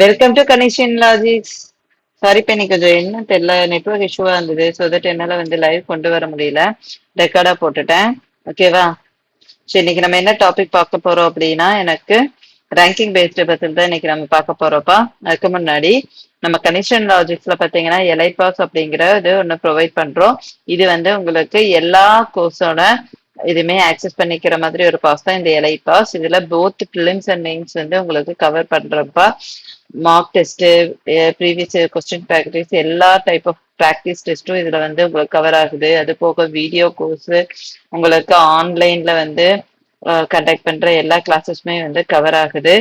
Welcome to connection logics. Sorry இப்ப இன்னைக்கு கொஞ்சம் என்ன தெரியல, நெட்வொர்க் இஷ்யூவா இருந்தது. ஸோ தட் என்னால வந்து லைவ் கொண்டு வர முடியல. ரெக்கார்டா போட்டுட்டேன். ஓகேவா? சரி, இன்னைக்கு நம்ம என்ன டாபிக் பார்க்க போறோம் அப்படின்னா, எனக்கு ரேங்கிங் பேஸ்டு பத்தி தான் இன்னைக்கு நம்ம பார்க்க போறோம்ப்பா. அதுக்கு முன்னாடி நம்ம கனெக்ஷன் லாஜிக்ஸ்ல பாத்தீங்கன்னா எலை பாஸ் அப்படிங்கிறது ஒன்று ப்ரொவைட் பண்றோம். இது வந்து உங்களுக்கு எல்லா கோர்ஸோட இதுமே ஆக்சஸ் பண்ணிக்கிற மாதிரி ஒரு பாஸ் தான் இந்த எலை பாஸ். இதுல போத் பிலிம்ஸ் அண்ட் மெயின்ஸ் வந்து உங்களுக்கு கவர் பண்றப்பா. Mock test, previous question practice, எல்லா டைப் ஆஃப் ப்ராக்டிஸ் டெஸ்ட்டும் இதுல வந்து உங்களுக்கு கவர் ஆகுது. அது போக வீடியோ கோர்ஸ், உங்களுக்கு ஆன்லைன்ல வந்து கண்டக்ட் பண்ற எல்லா கிளாஸஸுமே வந்து கவர் ஆகுது.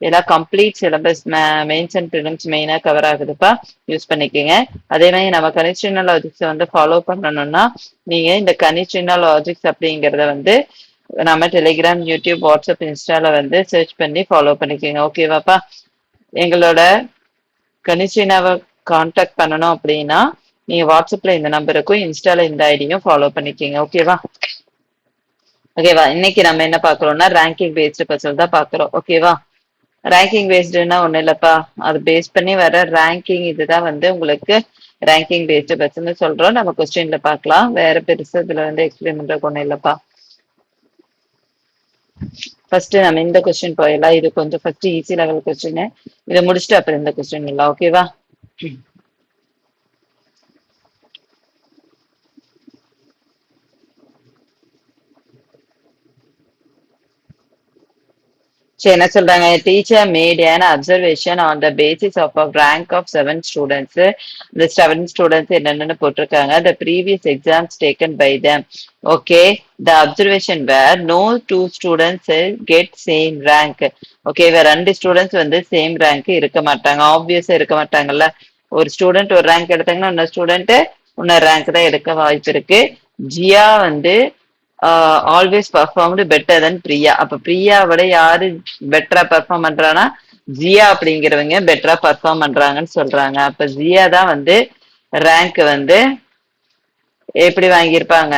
எல்லாம் complete syllabus mains and prelims மெயினா கவர் ஆகுதுப்பா. யூஸ் பண்ணிக்கோங்க. அதே மாதிரி நம்ம கனிஸ்ட்ரினா லாஜிக்ஸை வந்து ஃபாலோ பண்ணணும்னா நீங்க இந்த கனிஸ்ட்ரினா லாஜிக்ஸ் அப்படிங்கறத வந்து நம்ம டெலிகிராம், யூடியூப், வாட்ஸ்அப், இன்ஸ்டால வந்து சர்ச் பண்ணி ஃபாலோ பண்ணிக்கோங்க. ஓகேவாப்பா? எங்களோட கனிஸ்ட்ரினாவை கான்டாக்ட் பண்ணணும் அப்படின்னா நீங்க வாட்ஸ்அப்ல இந்த நம்பருக்கும் இன்ஸ்டால இந்த ஐடியும் ஃபாலோ பண்ணிக்கோங்க. ஓகேவா? ஓகேவா? இன்னைக்கு நம்ம என்ன பாக்குறோம்னா ரேங்கிங் பேஸ்டு பசல் தான் பாக்குறோம். ஓகேவா? ரேங்கிங் பேஸ்டுன்னா ஒண்ணு இல்லப்பா, அது பேஸ் பண்ணி வர ரேங்கிங் இதுதான் வந்து உங்களுக்கு ரேங்கிங் பேஸ்டு பஸ்ன்னு சொல்றோம். நம்ம கொஸ்டின்ல பார்க்கலாம். வேற பெருசு இதுல வந்து எக்ஸ்பிளைன் பண்றதுக்கு ஒண்ணும் இல்லப்பா. ஃபர்ஸ்ட் நம்ம இந்த கொஸ்டின் போயிடலாம். இது கொஞ்சம் ஃபர்ஸ்ட் ஈஸி லெவல் கொஸ்டின். இதை முடிச்சுட்டு அப்புறம் இந்த கொஸ்டின் இல்லை. ஓகேவா? சரி, என்ன சொல்றாங்க? Teacher made an observation on the basis of a rank of 7 students. இந்த 7 students என்னென்னு போட்டிருக்காங்க. The previous exams taken by them. Okay, the observation where no 2 students get same rank. Okay, வேற 2 students வந்து சேம் ரேங்க் இருக்க மாட்டாங்க. ஆப்வியஸா இருக்க மாட்டாங்கல்ல. ஒரு ஸ்டூடெண்ட் ஒரு ரேங்க் எடுத்தாங்கன்னா இன்னொரு ஸ்டூடெண்ட் இன்னொரு ரேங்க் தான் எடுக்க வாய்ப்பு இருக்கு. ஜியா வந்து ஆல்வேஸ் பர்ஃபார்ம்டு பெட்டர் தென் பிரியா. அப்ப பிரியாவோட யாரு பெட்டரா பெர்ஃபார்ம் பண்றானா ஜியா அப்படிங்கிறவங்க பெட்டரா பெர்ஃபார்ம் பண்றாங்கன்னு சொல்றாங்க. அப்ப ஜியா தான் வந்து ரேங்க் வந்து எப்படி வாங்கியிருப்பாங்க,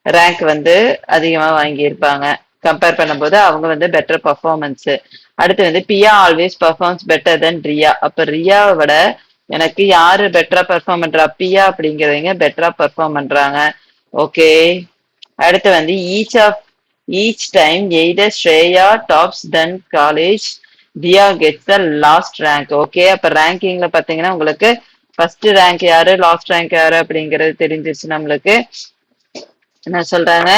ரேங்க் வந்து அதிகமா வாங்கியிருப்பாங்க. கம்பேர் பண்ணும்போது அவங்க வந்து பெட்டர் பர்ஃபார்மன்ஸ். அடுத்து வந்து பியா ஆல்வேஸ் பர்ஃபார்ம்ஸ் பெட்டர் தென் ரியா. அப்ப ரியாவை விட எனக்கு யாரு பெட்டரா பெர்ஃபார்ம் பண்றா, பியா அப்படிங்கிறவங்க பெட்டரா பெர்ஃபார்ம் பண்றாங்க. ஓகே. அடுத்து வந்து each time either Shreya tops then college Diya gets the last rank. Okay, அப்ப ரேங்கிங்ல பாத்தீங்கன்னா உங்களுக்கு ஃபர்ஸ்ட் ரேங்க் யாரு, லாஸ்ட் ரேங்க் யாரு அப்படிங்கிறது தெரிஞ்சிருச்சு நம்மளுக்கு. என்ன சொல்றாங்க?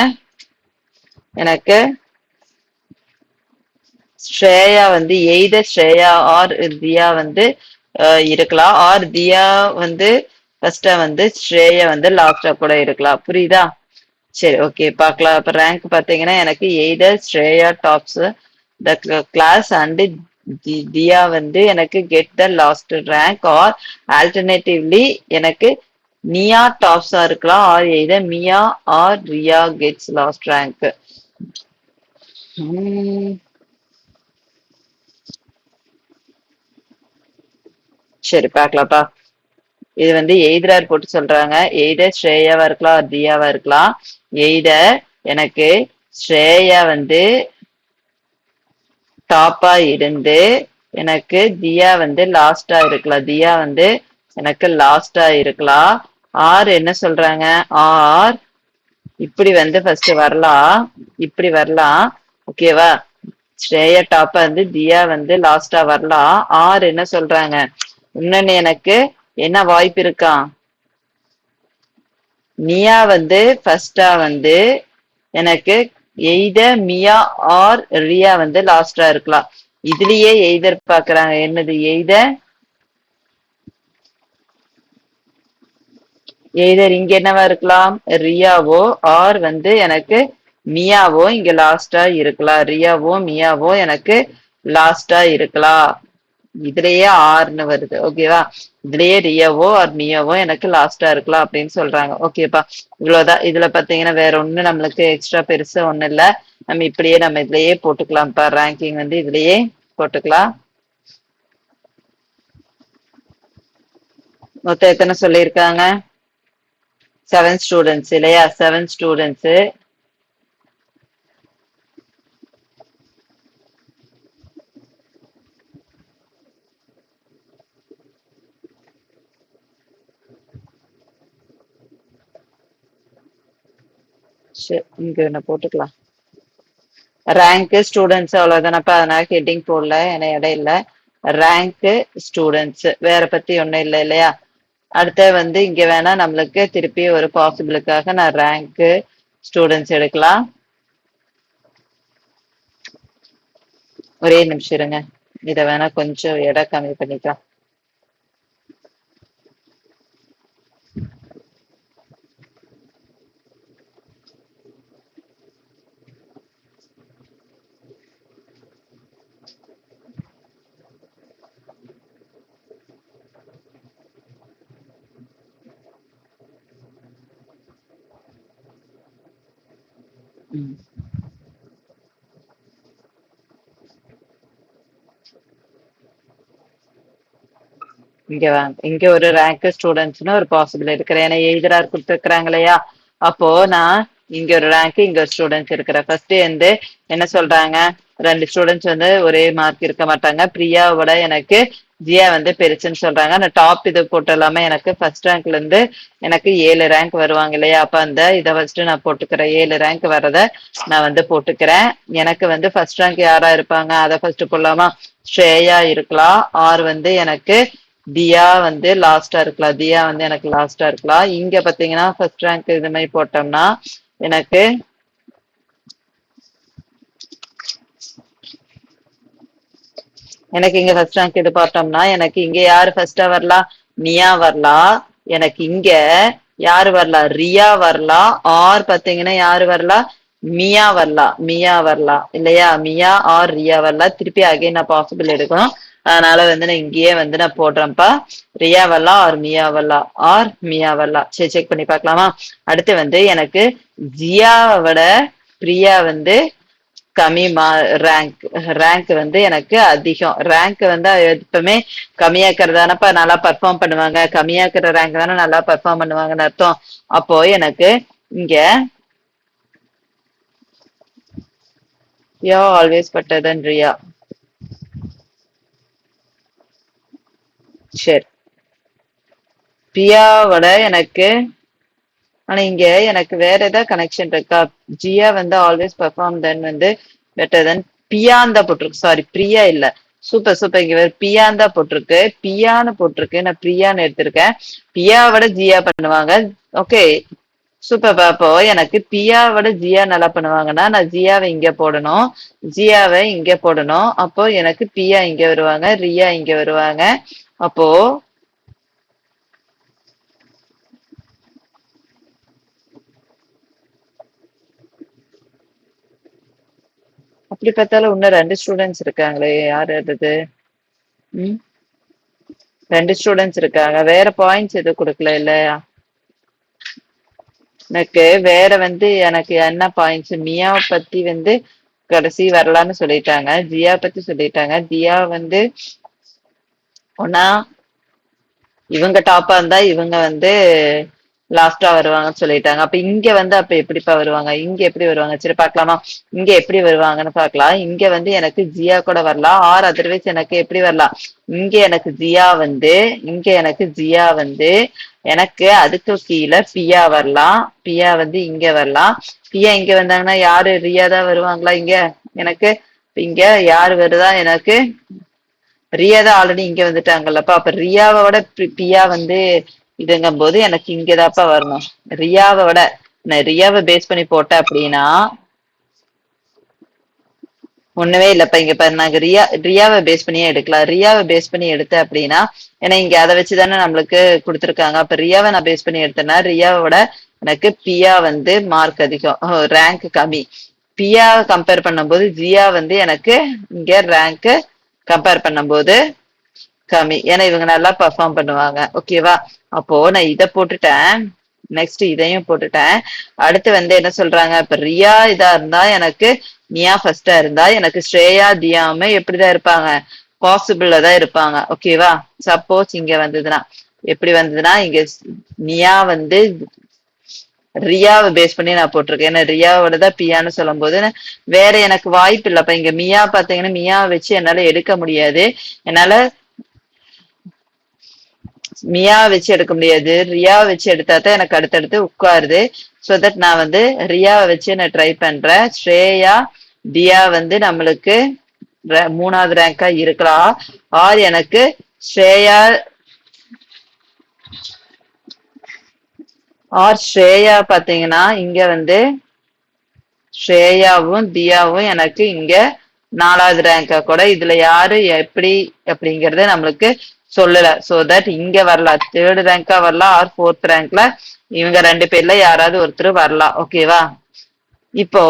எனக்கு ஸ்ரேயா வந்து எய்தர் ஸ்ரேயா ஆர் தியா வந்து இருக்கலாம், ஆர் தியா வந்து ஃபர்ஸ்டா வந்து ஸ்ரேயா வந்து லாஸ்டா கூட இருக்கலாம். புரியுதா? சரி, ஓகே, பார்க்கலாம். அப்ப ரேங்க் பாத்தீங்கன்னா எனக்கு either Shreya tops the class and Tia வந்து எனக்கு get the last rank, or alternatively எனக்கு நியா டாப்ஸா இருக்கலாம், or either Mia or Ria gets last rank. சரி, பார்க்கலாம்ப்பா. இது வந்து எய்தரார் போட்டு சொல்றாங்க. எய்தர் ஸ்ரேயாவா இருக்கலாம், தியாவா இருக்கலாம். எய்தர் எனக்கு ஸ்ரேயா வந்து டாப்பா இருந்து எனக்கு தியா வந்து லாஸ்டா இருக்கலாம், தியா வந்து எனக்கு லாஸ்டா இருக்கலாம். ஆர் என்ன சொல்றாங்க, ஆர் இப்படி வந்து ஃபர்ஸ்ட் வரலாம், இப்படி வரலாம். ஓகேவா? ஸ்ரேயா டாப்பா வந்து தியா வந்து லாஸ்டா வரலாம். ஆர் என்ன சொல்றாங்க, இன்னொன்னு எனக்கு என்ன வாய்ப்பு இருக்கா, நியா வந்து ஃபர்ஸ்டா வந்து எனக்கு எய்தர் மியா ஆர் ரியா வந்து லாஸ்டா இருக்கலாம். இதுலயே எய்தர் பாக்குறாங்க. என்னது எய்தர், எய்தர் இங்க என்னவா இருக்கலாம், ரியாவோ ஆர் வந்து எனக்கு மியாவோ இங்க லாஸ்டா இருக்கலாம். ரியாவோ மியாவோ எனக்கு லாஸ்டா இருக்கலாம். இதுலயே ஆர்னு வருது. ஓகேவா? இதுலயே ரியாவோ ஆர் மியாவோ எனக்கு லாஸ்டா இருக்கலாம் அப்படின்னு சொல்றாங்க. ஓகேப்பா? இவ்வளவுதான். இதுல பாத்தீங்கன்னா வேற ஒண்ணு நம்மளுக்கு எக்ஸ்ட்ரா பெருசா ஒண்ணு இல்ல. நம்ம இப்படியே நம்ம இதுலயே போட்டுக்கலாம்ப்பா. ரேங்கிங் வந்து இதுலயே போட்டுக்கலாம். மொத்தம் எத்தனை சொல்லியிருக்காங்க? 7 ஸ்டூடெண்ட்ஸ் இல்லையா? 7 ஸ்டூடெண்ட்ஸ். சரி, இங்க என்ன போட்டுக்கலாம். ரேங்க் ஸ்டூடெண்ட்ஸ் அவ்வளவுதானப்பா, அதனால ஹெட்டிங் போடல, ஏன்னா இடம் இல்ல. ரேங்க் ஸ்டூடெண்ட்ஸ் வேற பத்தி ஒண்ணும் இல்ல இல்லையா. அடுத்த வந்து இங்க வேணா நம்மளுக்கு திருப்பி ஒரு பாசிபிளுக்காக நான் ரேங்க் ஸ்டூடெண்ட்ஸ் எடுக்கலாம். ஒரே நிமிஷம் இருங்க, இத வேணா கொஞ்சம் இடம் கம்மி பண்ணிக்கலாம். ம். இங்க வாங்க, இங்க ஒரு ரேங்க் ஸ்டூடெண்ட்ஸ்னு ஒரு பாசிபிள் இருக்கிறேன், ஏன்னா எய்தரார் கொடுத்துருக்காங்க இல்லையா. அப்போ நான் இங்க ஒரு ரேங்க், இங்க ஒரு ஸ்டூடெண்ட்ஸ் இருக்கிறேன். ஃபர்ஸ்ட் வந்து என்ன சொல்றாங்க, ரெண்டு ஸ்டூடெண்ட்ஸ் வந்து ஒரே மார்க் இருக்க மாட்டாங்க. பிரியாவோட எனக்கு ஜியா வந்து பெருசுன்னு சொல்றாங்க. நான் டாப் இது போட்டலாமே, எனக்கு ஃபர்ஸ்ட் ரேங்க்ல இருந்து எனக்கு 7 ரேங்க் வருவாங்க இல்லையா. அப்ப அந்த இதை ஃபர்ஸ்ட் நான் போட்டுக்கிறேன், 7 ரேங்க் வர்றத நான் வந்து போட்டுக்கிறேன். எனக்கு வந்து ஃபர்ஸ்ட் ரேங்க் யாரா இருப்பாங்க, அதை ஃபர்ஸ்ட் போடலாமா. ஸ்ரேயா இருக்கலாம், ஆர் வந்து எனக்கு தியா வந்து லாஸ்டா இருக்கலாம். தியா வந்து எனக்கு லாஸ்டா இருக்கலாம். இங்க பாத்தீங்கன்னா ஃபர்ஸ்ட் ரேங்க் இது மாதிரி போட்டோம்னா எனக்கு எனக்கு இங்க ஃபர்ஸ்ட் ரேங்க் இது பார்த்தோம்னா எனக்கு இங்க யாரு ஃபர்ஸ்டா வரலாம், நியா வரலாம். எனக்கு இங்க யாரு வரலாம், ரியா வரலாம். ஆர் பாத்தீங்கன்னா யாரு வரலாம், மியா வரலாம். மியா வரலாம் இல்லையா, மியா ஆர் ரியா வரலாம். திருப்பி அகைன் நான் பாசிபிள் எடுக்கணும், அதனால வந்து நான் இங்கேயே வந்து நான் போடுறேன்ப்பா. ரியா வரலாம் ஆர் மியா வரலாம், ஆர் மியா வரலாம். சரி, செக் பண்ணி பார்க்கலாமா. அடுத்து வந்து எனக்கு ஜியாவோட பிரியா வந்து கம்மி ரேங்க். ரேங்க் வந்து எனக்கு அதிகம். ரேங்க் வந்து எப்பவுமே கம்மியாக்குறதானப்ப நல்லா பர்ஃபார்ம் பண்ணுவாங்க, கம்மியாக்குற ரேங்க் தானே நல்லா பர்ஃபார்ம் பண்ணுவாங்கன்னு அர்த்தம். அப்போ எனக்கு இங்க யா ஆல்வேஸ் பெட்டர் தென் ரியா. சரி, பிரியாவோட எனக்கு, ஆனா இங்க எனக்கு வேற ஏதாவது கனெக்ஷன் இருக்கா. ஜியா வந்து ஆல்வேஸ் பெர்ஃபார்ம் தென் வந்து பெட்டர் தென் பியான் தான் போட்டிருக்கு, சாரி பிரியா இல்ல. சூப்பர் சூப்பர், இங்க வேற பியான் தான் போட்டிருக்கு, பியான்னு போட்டிருக்கு, நான் பிரியான்னு எடுத்திருக்கேன். பியாவோட ஜியா பண்ணுவாங்க. Okay, super. பாப்போ எனக்கு பியாவோட ஜியா நல்லா பண்ணுவாங்கன்னா நான் ஜியாவை இங்க போடணும், ஜியாவை இங்க போடணும். அப்போ எனக்கு பியா இங்க வருவாங்க, ரியா இங்க வருவாங்க. அப்போ அப்படி பார்த்தாலும் இன்னும் ரெண்டு ஸ்டூடெண்ட்ஸ் இருக்காங்களே, யாரு அது. ம், ரெண்டு ஸ்டூடெண்ட்ஸ் இருக்காங்க, வேற பாயிண்ட்ஸ் எதுவும் கொடுக்கல இல்லையா. எனக்கு வேற வந்து எனக்கு என்ன பாயிண்ட்ஸ், மியா பத்தி வந்து கடைசி வரலான்னு சொல்லிட்டாங்க, ஜியா பத்தி சொல்லிட்டாங்க. ஜியா வந்து ஒன்னா இவங்க டாப்பா இருந்தா இவங்க வந்து லாஸ்டா வருவாங்கன்னு சொல்லிட்டாங்க. அப்ப இங்க வந்து அப்ப எப்படிப்பா வருவாங்க, இங்க எப்படி வருவாங்க, சரி பார்க்கலாமா. இங்க எப்படி வருவாங்கன்னு பார்க்கலாம். இங்க வந்து எனக்கு ஜியா கூட வரலாம், ஆர் அதர்வைஸ் எனக்கு எப்படி வரலாம், இங்க எனக்கு ஜியா வந்து, இங்க எனக்கு ஜியா வந்து எனக்கு அதுக்கு கீழே பியா வரலாம். பியா வந்து இங்க வரலாம். பியா இங்க வந்தாங்கன்னா யாரு, ரியா தான் வருவாங்களா இங்க எனக்கு. இங்க யாரு வருதா எனக்கு, ரியா தான் ஆல்ரெடி இங்க வந்துட்டாங்கல்லப்பா. அப்ப ரியாவோட பியா வந்து இதுங்கும் போது எனக்கு இங்கதான்ப்பா வரணும். ரியாவோட நான் ரியாவை பேஸ் பண்ணி போட்டேன் அப்படின்னா ஒண்ணுமே இல்லப்பா. இங்க பாரு, நாங்க ரியாவை பேஸ் பண்ணியே எடுக்கலாம். ரியாவை பேஸ் பண்ணி எடுத்தேன் அப்படின்னா, ஏன்னா இங்க அதை வச்சுதானே நம்மளுக்கு கொடுத்துருக்காங்க. அப்ப ரியாவை நான் பேஸ் பண்ணி எடுத்தேன்னா ரியாவோட எனக்கு பியா வந்து மார்க் அதிகம், ரேங்க் கம்மி. பியா கம்பேர் பண்ணும்போது ஜியா வந்து எனக்கு இங்க ரேங்க் கம்பேர் பண்ணும்போது கம்மி, ஏன்னா இவங்க நல்லா பர்ஃபார்ம் பண்ணுவாங்க. ஓகேவா. அப்போ நான் இதை போட்டுட்டேன், நெக்ஸ்ட் இதையும் போட்டுட்டேன். அடுத்து வந்து என்ன சொல்றாங்க, இப்ப ரியா இதா இருந்தா எனக்கு நியா ஃபர்ஸ்டா இருந்தா எனக்கு ஸ்ரேயா தியாமே எப்படிதான் இருப்பாங்க, பாசிபிள்ல தான் இருப்பாங்க. ஓகேவா. சப்போஸ் இங்க வந்ததுன்னா எப்படி வந்ததுன்னா, இங்க நியா வந்து ரியாவை பேஸ் பண்ணி நான் போட்டிருக்கேன், ஏன்னா ரியாவோட தான் பியான்னு சொல்லும் போது வேற எனக்கு வாய்ப்பு இல்லப்ப. இங்க மியா பாத்தீங்கன்னா மியாவை வச்சு என்னால எடுக்க முடியாது. என்னால மியா வச்சு எடுக்க முடியாது, ரியா வச்சு எடுத்தா தான் எனக்கு அடுத்தடுத்து உட்காருது. சோ தட் நான் வந்து ரியாவை வச்சு நான் ட்ரை பண்றேன். ஸ்ரேயா தியா வந்து நம்மளுக்கு மூணாவது ரேங்கா இருக்கலாம். ஆர் எனக்கு ஸ்ரேயா ஸ்ரேயா பாத்தீங்கன்னா இங்க வந்து ஸ்ரேயாவும் தியாவும் எனக்கு இங்க நாலாவது ரேங்கா கூட, இதுல யாரு எப்படி அப்படிங்கறது நம்மளுக்கு சொல்லல. சோ தட் இங்க வரலாம், தேர்ட் ரேங்கா வரலாம் ஆர் ஃபோர்த் ரேங்க்ல இவங்க ரெண்டு பேர்ல யாராவது ஒருத்தர் வரலாம். ஓகேவா? இப்போ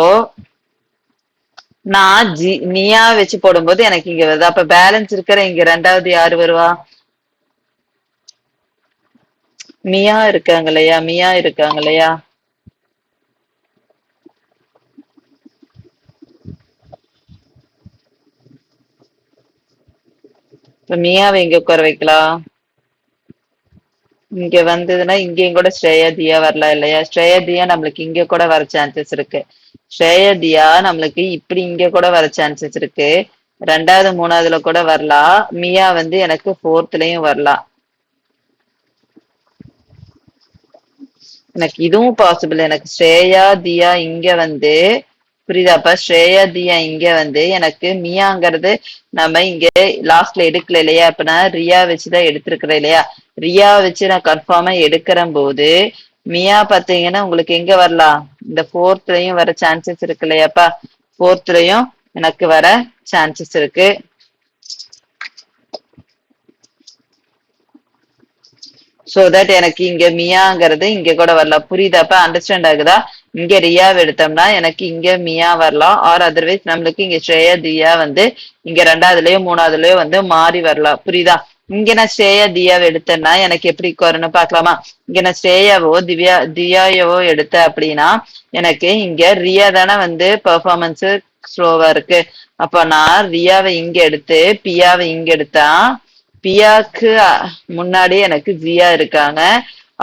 நான் நியா வச்சு போடும்போது எனக்கு இங்க வருது. அப்ப பேலன்ஸ் இருக்கிற இங்க ரெண்டாவது யாரு வருவா? மியா இருக்காங்க இல்லையா? மியா இருக்காங்க இல்லையா? இப்ப மியாவை இங்க உட்கார வைக்கலாம். இங்க வந்ததுன்னா இங்கேயும் கூட ஸ்ரேயா தியா வரலாம் இல்லையா? ஸ்ரேயா தியா நம்மளுக்கு இங்க கூட வர சான்சஸ் இருக்கு. ஸ்ரேயா தியா நம்மளுக்கு இப்படி இங்க கூட வர சான்சஸ் இருக்கு. ரெண்டாவது மூணாவதுல கூட வரலாம். மியா வந்து எனக்கு ஃபோர்த்லயும் வரலாம். எனக்கு இதுவும் பாசிபிள். எனக்கு ஸ்ரேயா தியா இங்க வந்து புரியுதாப்பா? ஸ்ரேயா தியா இங்க வந்து எனக்கு மியாங்கிறது நம்ம இங்க லாஸ்ட்ல எடுக்கல இல்லையா? இப்ப நான் ரியா வச்சுதான் எடுத்திருக்கிறேன் இல்லையா? ரியா வச்சு நான் கன்ஃபார்மா எடுக்கிற போது மியா பாத்தீங்கன்னா உங்களுக்கு எங்க வரலாம்? இந்த ஃபோர்த்லயும் வர சான்சஸ் இருக்கு இல்லையாப்பா? ஃபோர்த்லயும் எனக்கு வர சான்சஸ் இருக்கு. சோ தட் எனக்கு இங்க மியாங்கிறது இங்க கூட வரலாம். புரியுதாப்பா? அண்டர்ஸ்டாண்ட் ஆகுதா? இங்க ரியாவை எடுத்தோம்னா எனக்கு இங்க மியா வரலாம். ஆர் அதர்வைஸ் நம்மளுக்கு இங்க ஸ்ரேயா தியா வந்து இங்க ரெண்டாவதுலயோ மூணாவதுலயோ வந்து மாறி வரலாம். புரியுதா? இங்க நான் ஸ்ரேயா தியாவை எடுத்தேன்னா எனக்கு எப்படி வரணும் பாக்கலாமா? இங்க நான் ஸ்ரேயாவோ தியாயவோ எடுத்த அப்படின்னா எனக்கு இங்க ரியா தானே வந்து பெர்ஃபார்மன்ஸ் ஸ்லோவா இருக்கு. அப்ப நான் ரியாவை இங்க எடுத்து பியாவை இங்க எடுத்தா பியாக்கு முன்னாடி எனக்கு ஜியா இருக்காங்க.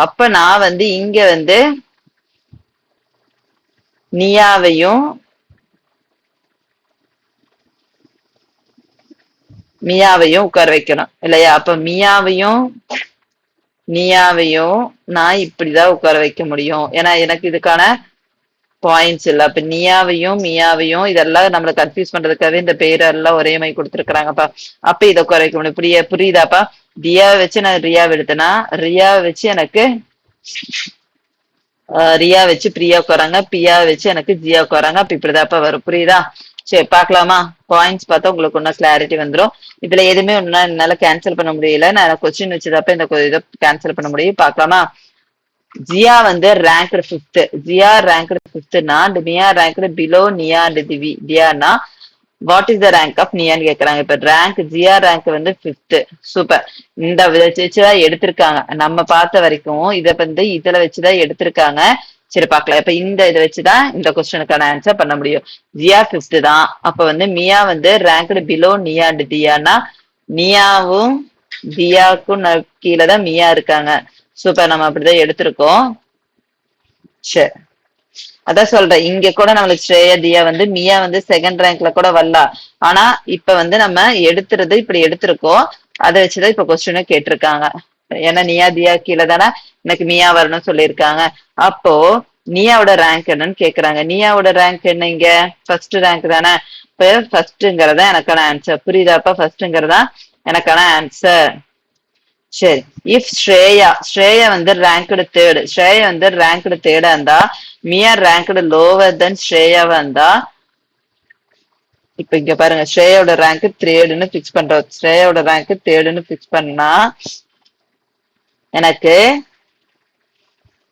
அப்ப நான் வந்து இங்க வந்து நியாவையும் மியாவையும் உட்கார வைக்கணும் இல்லையா? அப்ப நியாவையும் நான் இப்படிதான் உட்கார வைக்க முடியும். ஏன்னா எனக்கு இதுக்கான பாயிண்ட்ஸ் இல்ல. அப்ப நியாவையும் மியாவையும் இதெல்லாம் நம்மள கன்ஃபியூஸ் பண்றதுக்காகவே இந்த பேரெல்லாம் ஒரே மாதிரி கொடுத்துருக்காங்கப்பா. அப்ப இதை உட்கார வைக்க முடியும். புரியுதாப்பா? தியாவை வச்சு நான் ரியாவை எடுத்தேன்னா ரியாவை வச்சு எனக்கு ரியா வச்சு பிரியா உட்காராங்க, பியா வச்சு எனக்கு ஜியா உட்காராங்க. அப்ப இப்படிதாப்பா வரும். புரியுதா? சரி பாக்கலாமா? பாயிண்ட்ஸ் பார்த்தா உங்களுக்கு ஒன்னும் கிளாரிட்டி வந்துடும். இதுல எதுவுமே ஒன்னா என்னால கேன்சல் பண்ண முடியல. நான் கொஸ்டின் வச்சதப்ப இந்த இதை கேன்சல் பண்ண முடியும். பாக்கலாமா? ஜியா வந்து ரேங்க்டு ஃபிஃப்த். ஜியா ரேங்க்டு ஃபிஃப்த்னா and Mia ranked below Nia and தியானா what is the rank of நியான்னு கேக்குறாங்க. இப்ப ரேங்க் ஜியா ரேங்க் வந்து ஃபிஃப்த். சூப்பர். இந்த வச்சுதான் எடுத்திருக்காங்க. நம்ம பார்த்த வரைக்கும் இத வந்து இதுல வச்சுதான் எடுத்திருக்காங்க. சரி பாக்கலாம். இப்ப இந்த இதை வச்சுதான் இந்த கொஸ்டினுக்கான ஆன்சர் பண்ண முடியும். ஜியா ஃபிஃப்த் தான். அப்ப வந்து மியா வந்து ரேங்க்டு பிலோ நியா அண்ட் தியானா நியாவும் தியாக்கும் கீழே தான் மியா இருக்காங்க. சூப்பர். நம்ம அப்படிதான் எடுத்திருக்கோம். சரி அதான் சொல்றேன். இங்க கூட நம்மளுக்கு ஸ்ரேயா தியா வந்து மியா வந்து செகண்ட் ரேங்க்ல கூட வரலாம். ஆனா இப்ப வந்து நம்ம எடுத்துறது இப்படி எடுத்திருக்கோம். அதை வச்சுதான் இப்ப கொஸ்டினும் கேட்டிருக்காங்க. ஏன்னா நியா தியா கீழே தானே எனக்கு மியா வரணும்னு சொல்லியிருக்காங்க. அப்போ நியாவோட ரேங்க் என்னன்னு கேக்குறாங்க. நியாவோட ரேங்க் என்ன? இங்க ஃபர்ஸ்ட் ரேங்க் தானே. இப்ப ஃபர்ஸ்ட்ங்கிறதா எனக்கான ஆன்சர். புரியுதாப்பா? ஃபர்ஸ்ட்ங்கிறதா எனக்கான ஆன்சர். சரி. இஃப் ஸ்ரேயா வந்து ரேங்க்டு தேர்டு, ஸ்ரேயா வந்து ரேங்க்டு தேர்டா இருந்தா மியா ரேங்க்டு லோவர் தென் ஸ்ரேயாவா இருந்தா, இப்ப இங்க பாருங்க ஸ்ரேயாவோட ரேங்க் தேர்டுன்னு பிக்ஸ் பண்றோம். ஸ்ரேயாவோட ரேங்க் தேர்டுன்னு பிக்ஸ் பண்ணா எனக்கு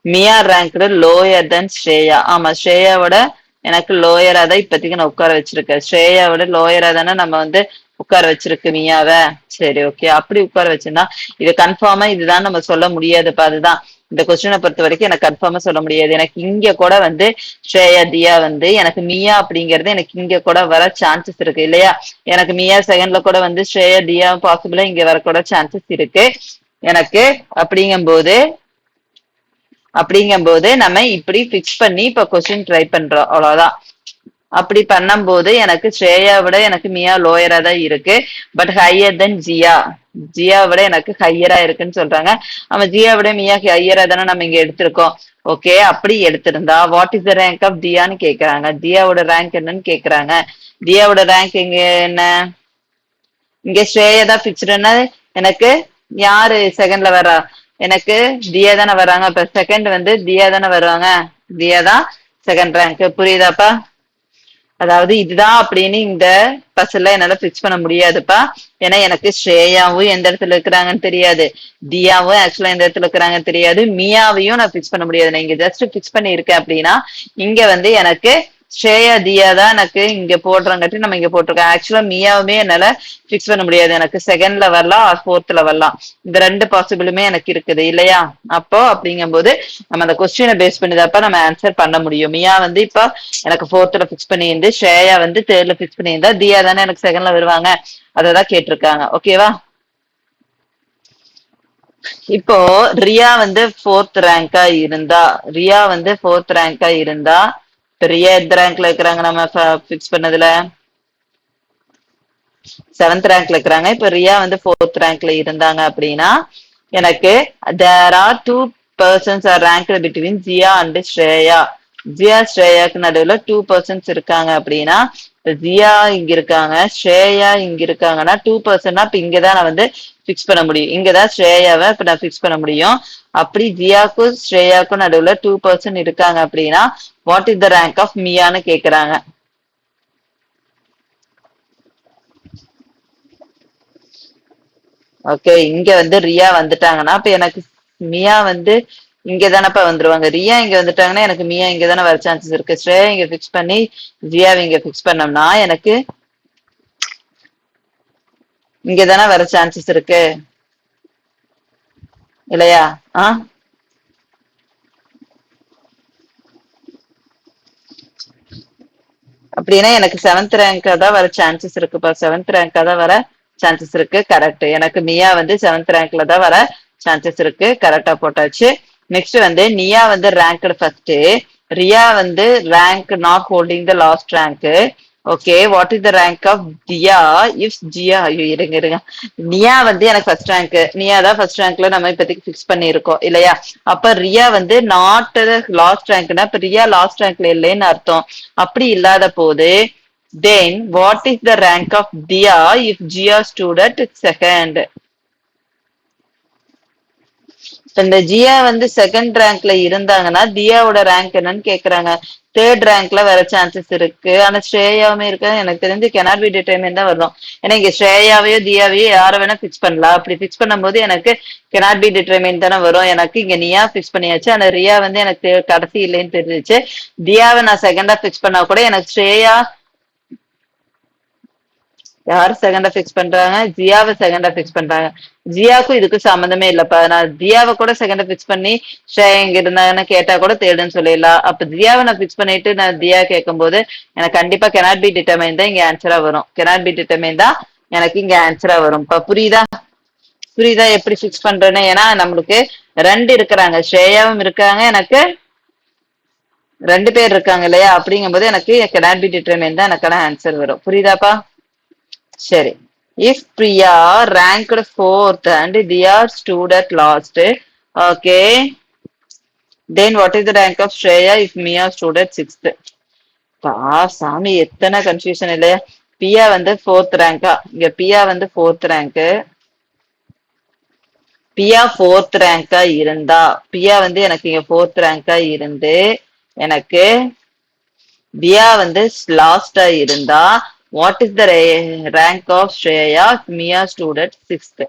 மியா ரேங்க்டு லோயர் தென் ஸ்ரேயா. ஆமா, ஸ்ரேயாவோட எனக்கு லோயரா தான் இப்போதைக்கு நான் உட்கார வச்சிருக்கேன். ஸ்ரேயாவோட லோயரா தானே நம்ம வந்து உட்கார வச்சிருக்கு மியாவ. சரி ஓகே. அப்படி உட்கார வச்சிருந்தா இது கன்ஃபார்மா இதுதான் நம்ம சொல்ல முடியாதுப்பா. அதுதான் இந்த கொஸ்டினை பொறுத்த வரைக்கும் எனக்கு கன்ஃபார்மா சொல்ல முடியாது. எனக்கு இங்க கூட வந்து ஸ்ரேயா தியா வந்து எனக்கு மியா அப்படிங்கறது எனக்கு இங்க கூட வர சான்சஸ் இருக்கு இல்லையா? எனக்கு மியா செகண்ட்ல கூட வந்து ஸ்ரேயா தியா பாசிபிளா இங்க வரக்கூட சான்சஸ் இருக்கு எனக்கு. அப்படிங்கும்போது நம்ம இப்படி பிக்ஸ் பண்ணி இப்ப கொஸ்டின் ட்ரை பண்றோம். அவ்வளவுதான். அப்படி பண்ணும்போது எனக்கு ஸ்ரேயா விட எனக்கு மியா லோயரா தான் இருக்கு. பட் ஹையர் தென் ஜியா. ஜியா விட எனக்கு ஹையரா இருக்குன்னு சொல்றாங்க. நம்ம ஜியா விட மியா ஹையரா தானே நம்ம இங்க எடுத்திருக்கோம். ஓகே, அப்படி எடுத்திருந்தா what is the rank of தியான்னு கேக்குறாங்க. தியாவோட ரேங்க் என்னன்னு கேக்குறாங்க. தியாவோட ரேங்க் இங்க என்ன? இங்க ஸ்ரேயா தான் பிக்சர்னா எனக்கு யாரு செகண்ட்ல வர்றா? எனக்கு தியா தானே வர்றாங்க. இப்ப செகண்ட் வந்து தியா தானே வருவாங்க. தியா தான் செகண்ட் ரேங்க். புரியுதாப்பா? அதாவது இதுதான் அப்படின்னு இந்த பஸ்ல என்னால பிக்ஸ் பண்ண முடியாதுப்பா. ஏன்னா எனக்கு ஸ்ரேயாவும் எந்த இடத்துல இருக்கிறாங்கன்னு தெரியாது, தியாவும் ஆக்சுவலா எந்த இடத்துல இருக்கிறாங்கன்னு தெரியாது, மியாவையும் நான் பிக்ஸ் பண்ண முடியாது. நான் இங்க ஜஸ்ட் பிக்ஸ் பண்ணி இருக்கேன் அப்படின்னா இங்க வந்து எனக்கு ஸ்ரேயா தியா தான் எனக்கு இங்க போடுறங்காட்டி நம்ம இங்க போட்டிருக்கோம். ஆக்சுவலா மியாவுமே என்னால பிக்ஸ் பண்ண முடியாது. எனக்கு செகண்ட்ல வரலாம் ஆர் ஃபோர்த்ல வரலாம். இந்த ரெண்டு பாசிபிளுமே எனக்கு இருக்குது இல்லையா? அப்போ அப்படிங்கும்போது நம்ம அந்த கொஸ்டினை பேஸ் பண்ணிதாப்பா நம்ம ஆன்சர் பண்ண முடியும். மியா வந்து இப்ப எனக்கு ஃபோர்த்ல பிக்ஸ் பண்ணியிருந்து ஸ்ரேயா வந்து தேர்ட்ல பிக்ஸ் பண்ணியிருந்தா தியா தானே எனக்கு செகண்ட்ல வருவாங்க. அததான் கேட்டிருக்காங்க. ஓகேவா? இப்போ ரியா வந்து ஃபோர்த் ரேங்கா இருந்தா, ரியா வந்து ஃபோர்த் ரேங்கா இருந்தா, இப்ப ரியா எந்த ரேங்க்ல இருக்கிறாங்க நம்ம பிக்ஸ் பண்ணதுல? செவன்த் ரேங்க்ல இருக்கிறாங்க. இப்ப ரியா வந்து ஃபோர்த் ரேங்க்ல இருந்தாங்க அப்படின்னா எனக்கு there are two persons are ranked between Jia and Shreya. Jia ஸ்ரேயாக்கு நடுவுல டூ பர்சன்ஸ் இருக்காங்க அப்படின்னா ஜியா இங்க இருக்காங்க, ஸ்ரேயா இங்க இருக்காங்கன்னா 2%. இப்ப இங்கதான் நான் வந்து பிக்ஸ் பண்ண முடியும். இங்கதான் ஸ்ரேயாவை இப்ப நான் பிக்ஸ் பண்ண முடியும். அப்படி ஜியாக்கும் ஸ்ரேயாக்கும் நடுவுல 2% இருக்காங்க அப்படின்னா what is the rank of மியான்னு கேக்குறாங்க. ஓகே, இங்க வந்து ரியா வந்துட்டாங்கன்னா அப்ப எனக்கு மியா வந்து இங்க தானப்ப வந்துருவாங்க. ரியா இங்க வந்துட்டாங்கன்னா எனக்கு மியா இங்க தானே வர சான்சஸ் இருக்கு. ஸ்ரேயா இங்க பிக்ஸ் பண்ணி ஜியாவை இங்க பிக்ஸ் பண்ணோம்னா எனக்கு இங்க தானே வர சான்சஸ் இருக்கு இல்லையா? ஆஹ் அப்படின்னா எனக்கு செவன்த் ரேங்கா தான் வர சான்சஸ் இருக்குப்பா. செவன்த் ரேங்கா தான் வர சான்சஸ் இருக்கு. கரெக்ட். எனக்கு மியா வந்து செவன்த் ரேங்க்ல தான் வர சான்சஸ் இருக்கு. கரெக்டா போட்டாச்சு. நெக்ஸ்ட் வந்து நியா வந்து ரேங்க்டு ஃபர்ஸ்ட், ரியா வந்து rank not holding the last rank. Okay, what is the rank of Tia if Jia? ஐயோ இருங்க இருங்க. நியா வந்து எனக்கு ஃபர்ஸ்ட் ரேங்க், நியா தான் ஃபர்ஸ்ட் ரேங்க்ல நம்ம இப்போதைக்கு ஃபிக்ஸ் பண்ணியிருக்கோம் இல்லையா? அப்ப ரியா வந்து நாட் லாஸ்ட் ரேங்க்னா இப்ப ரியா லாஸ்ட் ரேங்க்ல இல்லைன்னு அர்த்தம். அப்படி இல்லாத போது then what is the rank of Dia if Gia stood at second? இந்த ஜியா வந்து செகண்ட் ரேங்க்ல இருந்தாங்கன்னா தியாவோட ரேங்க் என்னன்னு கேக்குறாங்க. தேர்ட் ரேங்க்ல வர சான்சஸ் இருக்கு. ஆனா ஸ்ரேயாவுமே இருக்கு. எனக்கு தெரிஞ்சு கெனாட் பி டிட்டர்மைன் தான் வரும். ஏன்னா இங்க ஸ்ரேயாவையோ தியாவையோ யார வேணா பிக்ஸ் பண்ணலாம். அப்படி பிக்ஸ் பண்ணும்போது எனக்கு கெனாட் பி டிட்டர்மைன் தானே வரும். எனக்கு இங்க நியா பிக்ஸ் பண்ணியாச்சு. ஆனா ரியா வந்து எனக்கு கடைசி இல்லைன்னு தெரிஞ்சிச்சு. தியாவை நான் செகண்டா பிக்ஸ் பண்ணா கூட எனக்கு ஸ்ரேயா யாரு செகண்டா பிக்ஸ் பண்றாங்க? ஜியாவை செகண்டா பிக்ஸ் பண்றாங்க. ஜியாவுக்கும் இதுக்கும் சம்மந்தமே இல்லப்பா. நான் ஜியாவை கூட செகண்டா பிக்ஸ் பண்ணி ஸ்ரேயா இங்க இருந்தாங்கன்னு கேட்டா கூட தேடுன்னு சொல்லிடலாம். அப்ப ஜியாவை நான் பிக்ஸ் பண்ணிட்டு நான் தியா கேட்கும் போது எனக்கு கண்டிப்பா கெனாட் பி டிட்டர்மைன் தான் இங்க ஆன்சரா வரும். கெனாட் பி டிட்டர்மைன் தான் எனக்கு இங்க ஆன்சரா வரும். இப்ப புரியுதா? புரியுதா எப்படி பிக்ஸ் பண்றேன்னு? ஏன்னா நம்மளுக்கு ரெண்டு இருக்கிறாங்க, ஸ்ரேயாவும் இருக்காங்க, எனக்கு ரெண்டு பேர் இருக்காங்க இல்லையா? அப்படிங்கும்போது எனக்கு கெனாட் பி டிட்டர்மைன் தான் எனக்கான ஆன்சர் வரும். புரியுதாப்பா? சரி. If Priya ranked fourth and Diya stood at last, okay, then what is the rank of Shreya if Mia stood at sixth? பா சாமி எத்தனை கன்ஃபியூஷன் இல்லையா? பியா வந்து ஃபோர்த் ரேங்கா? இங்க பியா வந்து ஃபோர்த் ரேங்க். பியா ஃபோர்த் ரேங்கா இருந்தா, பியா வந்து எனக்கு இங்க ஃபோர்த் ரேங்கா இருந்து எனக்கு தியா வந்து லாஸ்டா இருந்தா what is the rank of Shreya Mia student sixth?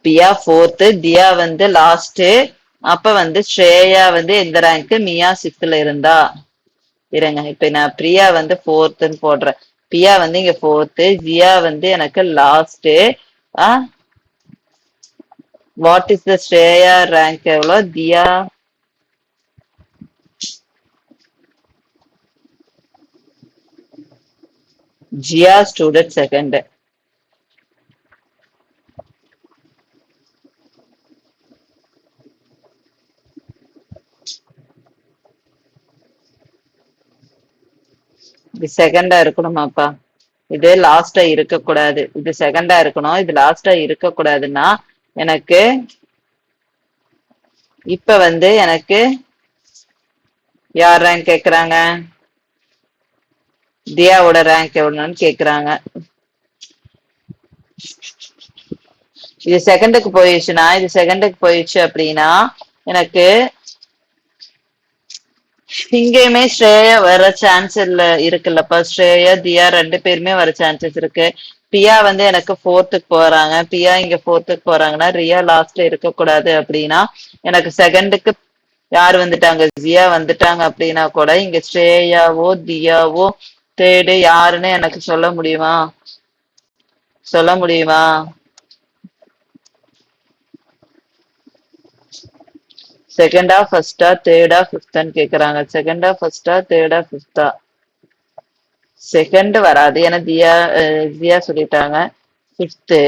Pia fourth, Tia வந்து லாஸ்ட். அப்ப வந்து ஸ்ரேயா வந்து எந்த ரேங்க்? மியா சிக்ஸ்த்ல இருந்தா. இருங்க இப்ப நான் பிரியா வந்து ஃபோர்த்ன்னு போடுறேன். பியா வந்து இங்க ஃபோர்த், ஜியா வந்து எனக்கு last. What is the Shreya rank எவ்வளோ? தியா ஜியா ஸ்டூடெண்ட் செகண்ட். இது செகண்டா இருக்கணுமாப்பா? இது லாஸ்டா இருக்க கூடாது, இது செகண்டா இருக்கணும், இது லாஸ்டா இருக்க கூடாதுன்னா எனக்கு இப்ப வந்து எனக்கு யார் ரேங்க் கேக்குறாங்க, தியாவோட ரேங்க் எவ்வளவுன்னு கேக்குறாங்க. இது செகண்டுக்கு போயிடுச்சுன்னா, இது செகண்டுக்கு போயிடுச்சு அப்படின்னா எனக்கு இங்கேயுமே ஸ்ரேயா வர சான்ஸ் இல்ல இருக்குல்லப்பா. ஸ்ரேயா தியா ரெண்டு பேருமே வர சான்சஸ் இருக்கு. பியா வந்து எனக்கு ஃபோர்த்துக்கு போறாங்க, பியா இங்க ஃபோர்த்துக்கு போறாங்கன்னா ரியா லாஸ்ட்ல இருக்க கூடாது அப்படின்னா எனக்கு செகண்டுக்கு யார் வந்துட்டாங்க, ஜியா வந்துட்டாங்க அப்படின்னா கூட இங்க ஸ்ரேயாவோ தியாவோ தேர்டு யாருன்னு எனக்கு சொல்ல முடியுமா, சொல்ல முடியுமா? செகண்டா ஃபர்ஸ்டா தேர்டா ஃபிஃப்த்னு கேக்குறாங்க. செகண்டா ஃபர்ஸ்டா தேர்டா ஃபிஃப்தா? செகண்ட் வராது ஏன்னா ஜியா சொல்லிட்டாங்க. ஃபிஃப்த்து.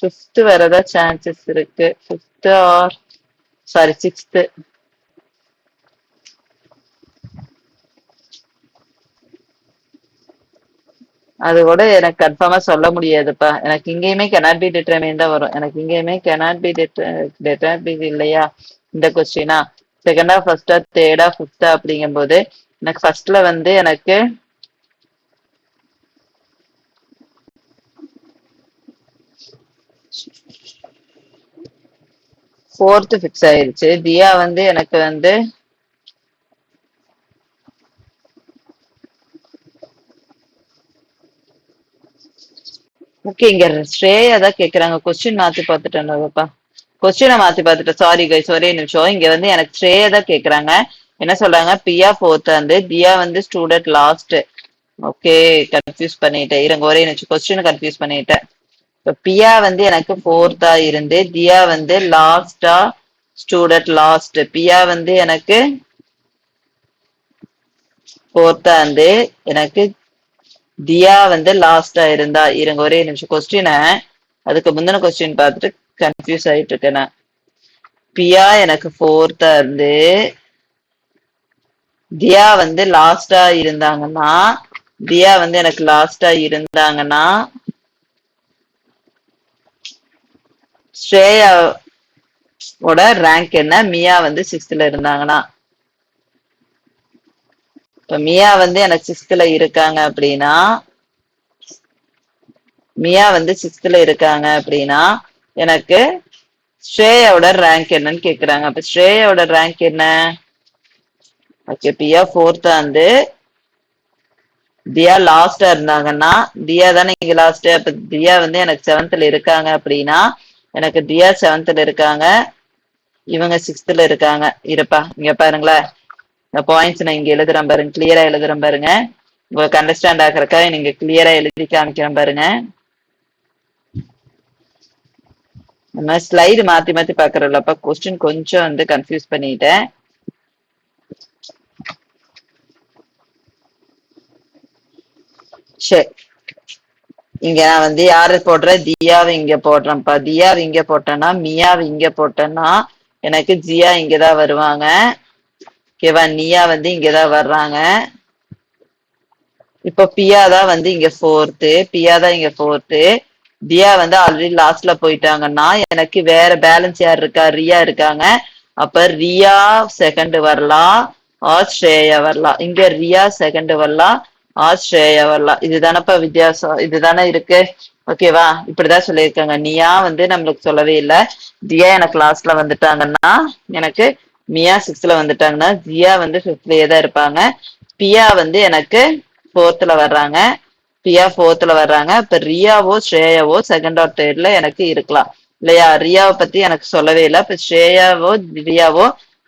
ஃபிஃப்த் வரதா சான்சஸ் இருக்கு. Fifth or sorry sixth. அது கூட எனக்கு கன்ஃபார்மா சொல்ல முடியாதுப்பா. எனக்கு இங்கேயுமே cannot be determined தான் வரும். எனக்கு இங்கேயுமே cannot be determined இல்லையா இந்த கொஸ்டினா? செகண்டா ஃபர்ஸ்டா தேர்டா ஃபிஃப்தா அப்படிங்கும்போது எனக்கு ஃபர்ஸ்ட்ல வந்து எனக்கு ஃபோர்த் ஃபிக்ஸ் ஆயிருச்சு. தியா வந்து எனக்கு வந்து ஓகே இங்க ஸ்ரேயா தான் கேக்குறாங்க. கொஸ்டின் மாத்தி பார்த்துட்டேன்ப்பா, கொஸ்டினை மாத்தி பார்த்துட்டேன். சாரி கைஸ், ஒரே நிமிஷம். இங்க வந்து எனக்கு ஸ்ரேயா தான் கேக்குறாங்க. என்ன சொல்றாங்க, பியா ஃபோர்த் வந்து தியா வந்து ஸ்டூடெண்ட் லாஸ்ட். ஓகே கன்ஃபியூஸ் பண்ணிட்டேன், இருங்க ஒரே நிமிஷம், கொஸ்டின் கன்ஃபியூஸ் பண்ணிட்டேன். இப்ப பியா வந்து எனக்கு ஃபோர்த்தா இருந்து தியா வந்து லாஸ்டா ஸ்டூடெண்ட் லாஸ்ட். பியா வந்து எனக்கு ஃபோர்த்தா இருந்து எனக்கு தியா வந்து லாஸ்டா இருந்தா, இருங்க ஒரே நிமிஷம், கொஸ்டினை அதுக்கு முந்தின கொஸ்டின் பார்த்துட்டு கன்ஃபியூஸ் ஆயிட்டு இருக்கேன் நான். பியா எனக்கு ஃபோர்த்தா இருந்து தியா வந்து லாஸ்டா இருந்தாங்கன்னா, தியா வந்து எனக்கு லாஸ்டா இருந்தாங்கன்னா ஸ்ரேயாவோட ரேங்க் என்ன, மியா வந்து சிக்ஸ்த்ல இருந்தாங்கன்னா. இப்ப மியா வந்து எனக்கு சிக்ஸ்த்ல இருக்காங்க அப்படின்னா, மியா வந்து சிக்ஸ்த்ல இருக்காங்க அப்படின்னா எனக்கு ஸ்ரேயாவோட ரேங்க் என்னன்னு கேக்குறாங்க. அப்ப ஸ்ரேயாவோட ரேங்க் என்ன? ஓகே பியா ஃபோர்த்தா வந்து தியா லாஸ்டா இருந்தாங்கன்னா, தியா தானே இங்க லாஸ்ட், அப்ப தியா வந்து எனக்கு செவன்த்ல இருக்காங்க அப்படின்னா எனக்கு தியா செவன்த்ல இருக்காங்க, இவங்க சிக்ஸ்த்ல இருக்காங்க. இருப்பா இங்க பாருங்களேன், இந்த பாயிண்ட்ஸ் நான் இங்க எழுதுறேன் பாருங்க, கிளியரா எழுதுறேன் பாருங்க, உங்களுக்கு அண்டர்ஸ்டாண்ட் ஆகிறக்கா நீங்க கிளியரா எழுதி காமிக்கிறேன் பாருங்க. நம்ம ஸ்லைடு மாத்தி மாத்தி பாக்குறோம்லப்பா, கொஸ்டின் கொஞ்சம் வந்து கன்ஃபியூஸ் பண்ணிட்டேன். சரி இங்க நான் வந்து யாரு போடுறேன், தியாவை இங்க போடுறேன்ப்பா. தியாவை இங்க போட்டேன்னா, மியாவை இங்க போட்டேன்னா எனக்கு ஜியா இங்கதான் வருவாங்க. ஓகேவா, நியா வந்து இங்கதான் வர்றாங்க. இப்போ பியா தான் வந்து இங்க ஃபோர்த்து, பியா தான் இங்க ஃபோர்த்து. தியா வந்து ஆல்ரெடி லாஸ்ட்ல போயிட்டாங்கன்னா எனக்கு வேற பேலன்ஸ் யார் இருக்கா, ரியா இருக்காங்க. அப்ப ரியா செகண்ட் வரலாம், ஸ்ரேயா வரலாம். இங்க ரியா செகண்ட் வரலாம், ஸ்ரேயா வரலாம். இதுதானப்பா வித்தியாசம், இதுதானே இருக்கு. ஓகேவா, இப்படிதான் சொல்லியிருக்காங்க. நியா வந்து நம்மளுக்கு சொல்லவே இல்லை. தியா எனக்கு லாஸ்ட்ல வந்துட்டாங்கன்னா எனக்கு மியா சிக்ஸ்த்ல வந்துட்டாங்கன்னா ஜியா வந்து ஃபிஃப்த்லயே தான் இருப்பாங்க. பியா வந்து எனக்கு ஃபோர்த்ல வர்றாங்க, பியா ஃபோர்த்ல வர்றாங்க. இப்ப ரியாவோ ஸ்ரேயாவோ செகண்ட் ஆர் தேர்ட்ல எனக்கு இருக்கலாம் இல்லையா. ரியாவை பத்தி எனக்கு சொல்லவே இல்லை. இப்ப ஸ்ரேயாவோ ரியாவோ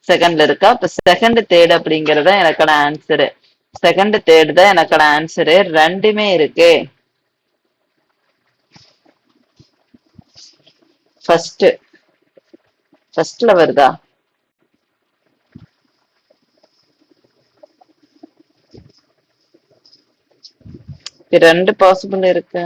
செகண்ட்ல இருக்கா. இப்ப செகண்ட் தேர்ட் அப்படிங்கறது எனக்கான ஆன்சரு. செகண்ட் தேர்ட் தான் எனக்கான ஆன்சரு. ரெண்டுமே இருக்கு. ஃபர்ஸ்ட் ஃபர்ஸ்ட்ல வருதா, ரெண்டு பாசிபிள் இருக்கு.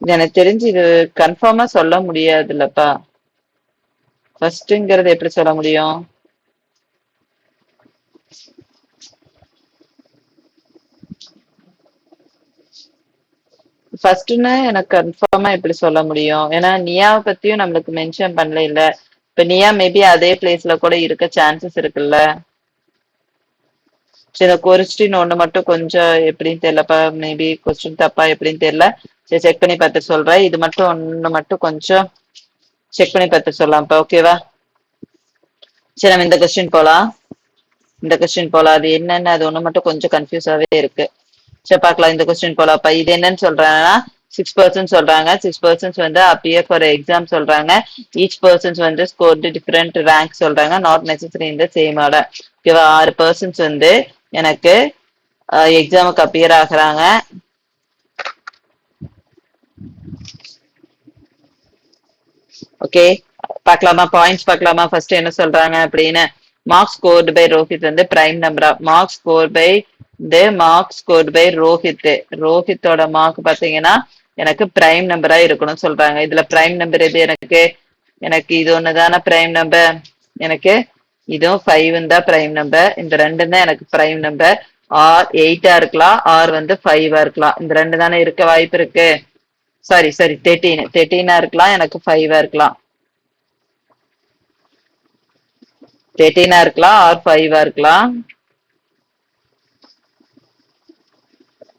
எனக்கு தெரிஞ்சு இது கன்ஃபார்மா சொல்ல முடியாதுல்லப்பா. ஃபர்ஸ்ட்ங்கிறது எப்படி சொல்ல முடியும்? ஃபர்ஸ்ட்னா எனக்கு கன்ஃபார்மா எப்படி சொல்ல முடியும்? ஏன்னா நியாவை பத்தியும் நம்மளுக்கு மென்ஷன் பண்ணல இல்ல. இப்ப நியா மேபி அதே பிளேஸ்ல கூட இருக்க சான்சஸ் இருக்குல்ல. சரி கொஸ்டின் ஒண்ணு மட்டும் கொஞ்சம் எப்படின்னு தெரியலப்பா. மேபி கொஸ்டின் தப்பா எப்படின்னு தெரியல. சரி செக் பண்ணி பார்த்து சொல்றேன். இது மட்டும் ஒண்ணு மட்டும் கொஞ்சம் செக் பண்ணி பார்த்து சொல்லலாம்ப்பா. ஓகேவா? சரி நம்ம இந்த கொஸ்டின் போலாம். இந்த கொஸ்டின் போலாம். அது என்னன்னு அது ஒண்ணு மட்டும் கொஞ்சம் கன்ஃபியூஸாவே இருக்கு. சரி பார்க்கலாம். இந்த கொஸ்டின் போலாம். அப்ப இது என்னன்னு சொல்றாங்கன்னா 6% சொல்றாங்க. 6% வந்து appear for exam சொல்றாங்க. each persons வந்து scored different rank சொல்றாங்க. not necessary in the same order. ஓகேவா? 6% வந்து எனக்கு எக்ஸாமுக்கு அப்பியர் ஆகுறாங்க. ஓகே பார்க்கலாமா? பாயிண்ட்ஸ் பார்க்கலாமா? ஃபர்ஸ்ட் என்ன சொல்றாங்க அப்படின்னு. மார்க்ஸ் ஸ்கோர்டு பை ரோஹித் வந்து பிரைம் நம்பரா. Marks score by marks scored by Rohit. ரோஹித்தோட மார்க் பாத்தீங்கன்னா எனக்கு பிரைம் நம்பரா இருக்கணும்னு சொல்றாங்க. இதுல பிரைம் நம்பர் எது எனக்கு? எனக்கு இது ஒண்ணுதானே பிரைம் நம்பர். எனக்கு இதுவும் 5 தான் பிரைம் நம்பர். இந்த ரெண்டு தான் எனக்கு பிரைம் நம்பர். ஆர் 8 இருக்கலாம், ஆர் வந்து 5 இருக்கலாம். இந்த ரெண்டு தானே இருக்க வாய்ப்பு இருக்கு. சாரி சாரி 13 இருக்கலாம், எனக்கு 5 இருக்கலாம். 13 இருக்கலாம் ஆர் 5 இருக்கலாம்.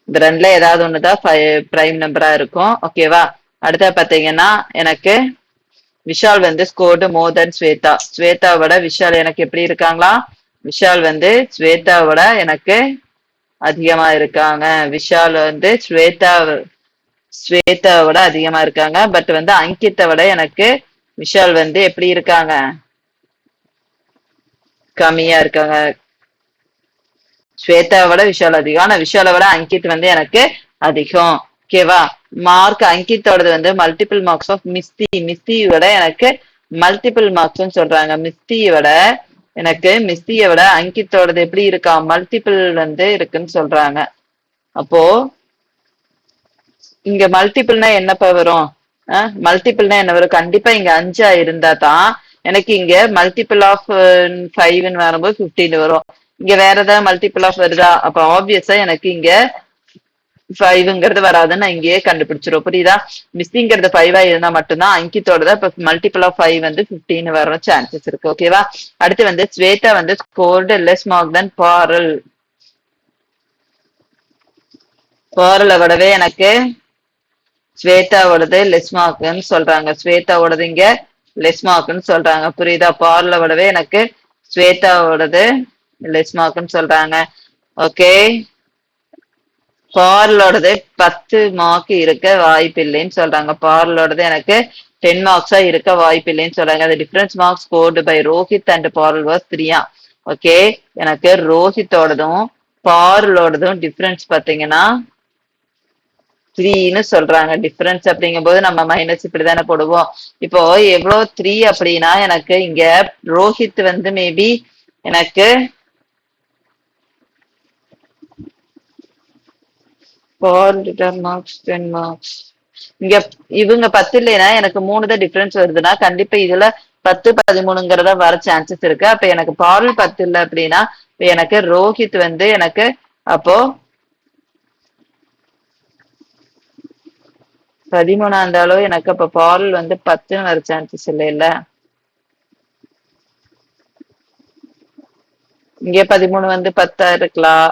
இந்த ரெண்டுல ஏதாவது ஒண்ணுதான் பிரைம் நம்பரா இருக்கும். ஓகேவா? அடுத்த பாத்தீங்கன்னா எனக்கு விஷால் வந்து ஸ்கோர்டு மோர் தென் ஸ்வேதா. ஸ்வேதாவோட விஷால் எனக்கு எப்படி இருக்காங்களா? விஷால் வந்து ஸ்வேதாவோட எனக்கு அதிகமா இருக்காங்க. விஷால் வந்து ஸ்வேதாவோட அதிகமா இருக்காங்க. பட் வந்து அங்கித்தை விட எனக்கு விஷால் வந்து எப்படி இருக்காங்க? கம்மியா இருக்காங்க. ஸ்வேதாவோட விஷால் அதிகம். ஆனா விஷாலை விட அங்கித் வந்து எனக்கு அதிகம். ஓகேவா? மார்க் அங்கித்தோடது வந்து மல்டிபிள் மார்க்ஸ் ஆஃப் மிஸ்தியோட எனக்கு மல்டிபிள் மார்க்ஸ் சொல்றாங்க. மிஸ்தியை விட அங்கித்தோடது எப்படி இருக்கா? மல்டிபிள் வந்து இருக்குன்னு சொல்றாங்க. அப்போ இங்க மல்டிபிள்னா என்னப்பா வரும்? மல்டிபிள்னா என்ன வரும்? கண்டிப்பா இங்க 5 இருந்தா தான் எனக்கு இங்க மல்டிபிள் ஆஃப் 5 வரும்போது 15 வரும். இங்க வேற ஏதாவது மல்டிபிள் ஆஃப் வருதா? அப்ப ஆப்வியஸா எனக்கு இங்க 5ங்கிறது வராதுன்னு நான் இங்கேயே கண்டுபிடிச்சிரும். புரியுதா? மிஸ்ஸிங்கிறது 5 இருந்தா மட்டும்தான் அங்கித்தோட இப்ப மல்டிபிள் ஆஃப் 5 வந்து 15 வர சான்சஸ் இருக்கு. ஓகேவா? அடுத்து வந்து ஸ்வேதா வந்து scored less mark than Parul. பாரலை விடவே எனக்கு ஸ்வேதாவோடது லெஸ் மார்க்னு சொல்றாங்க. ஸ்வேதாவோடது இங்க லெஸ் மார்க்னு சொல்றாங்க. புரியுதா? பார்ல விடவே எனக்கு ஸ்வேதாவோடது லெஸ் மார்க்னு சொல்றாங்க. ஓகே, பார்லோடது 10 மார்க் இருக்க வாய்ப்பு இல்லைன்னு சொல்றாங்க. பார்லோடது எனக்கு 10 மார்க்ஸா இருக்க வாய்ப்பு இல்லைன்னு சொல்றாங்க. அது difference marks scored by Rohit and Parul was 3. Okay, எனக்கு ரோஹித்தோடதும் பார்லோடதும் டிஃபரன்ஸ் பாத்தீங்கன்னா 3ன்னு சொல்றாங்க. டிஃபரன்ஸ் அப்படிங்கும் போது நம்ம மைனஸ் இப்படிதானே போடுவோம். இப்போ எவ்வளவு 3 அப்படின்னா எனக்கு இங்க ரோஹித் வந்து மேபி எனக்கு மார்க்ஸ் 10 மார்க்ஸ். இங்க இவங்க 10 இல்லைன்னா எனக்கு 3 தான் டிஃபரன்ஸ் வருதுன்னா கண்டிப்பா இதுல 10 13ங்கிறத வர சான்சஸ் இருக்கு. அப்ப எனக்கு பால் 10 இல்லை அப்படின்னா எனக்கு ரோஹித் வந்து எனக்கு அப்போ 13 இருந்தாலும் எனக்கு அப்ப பால் வந்து 10ன்னு வர சான்சஸ் இல்லை இல்ல. இங்க 13 வந்து 10 இருக்கலாம்.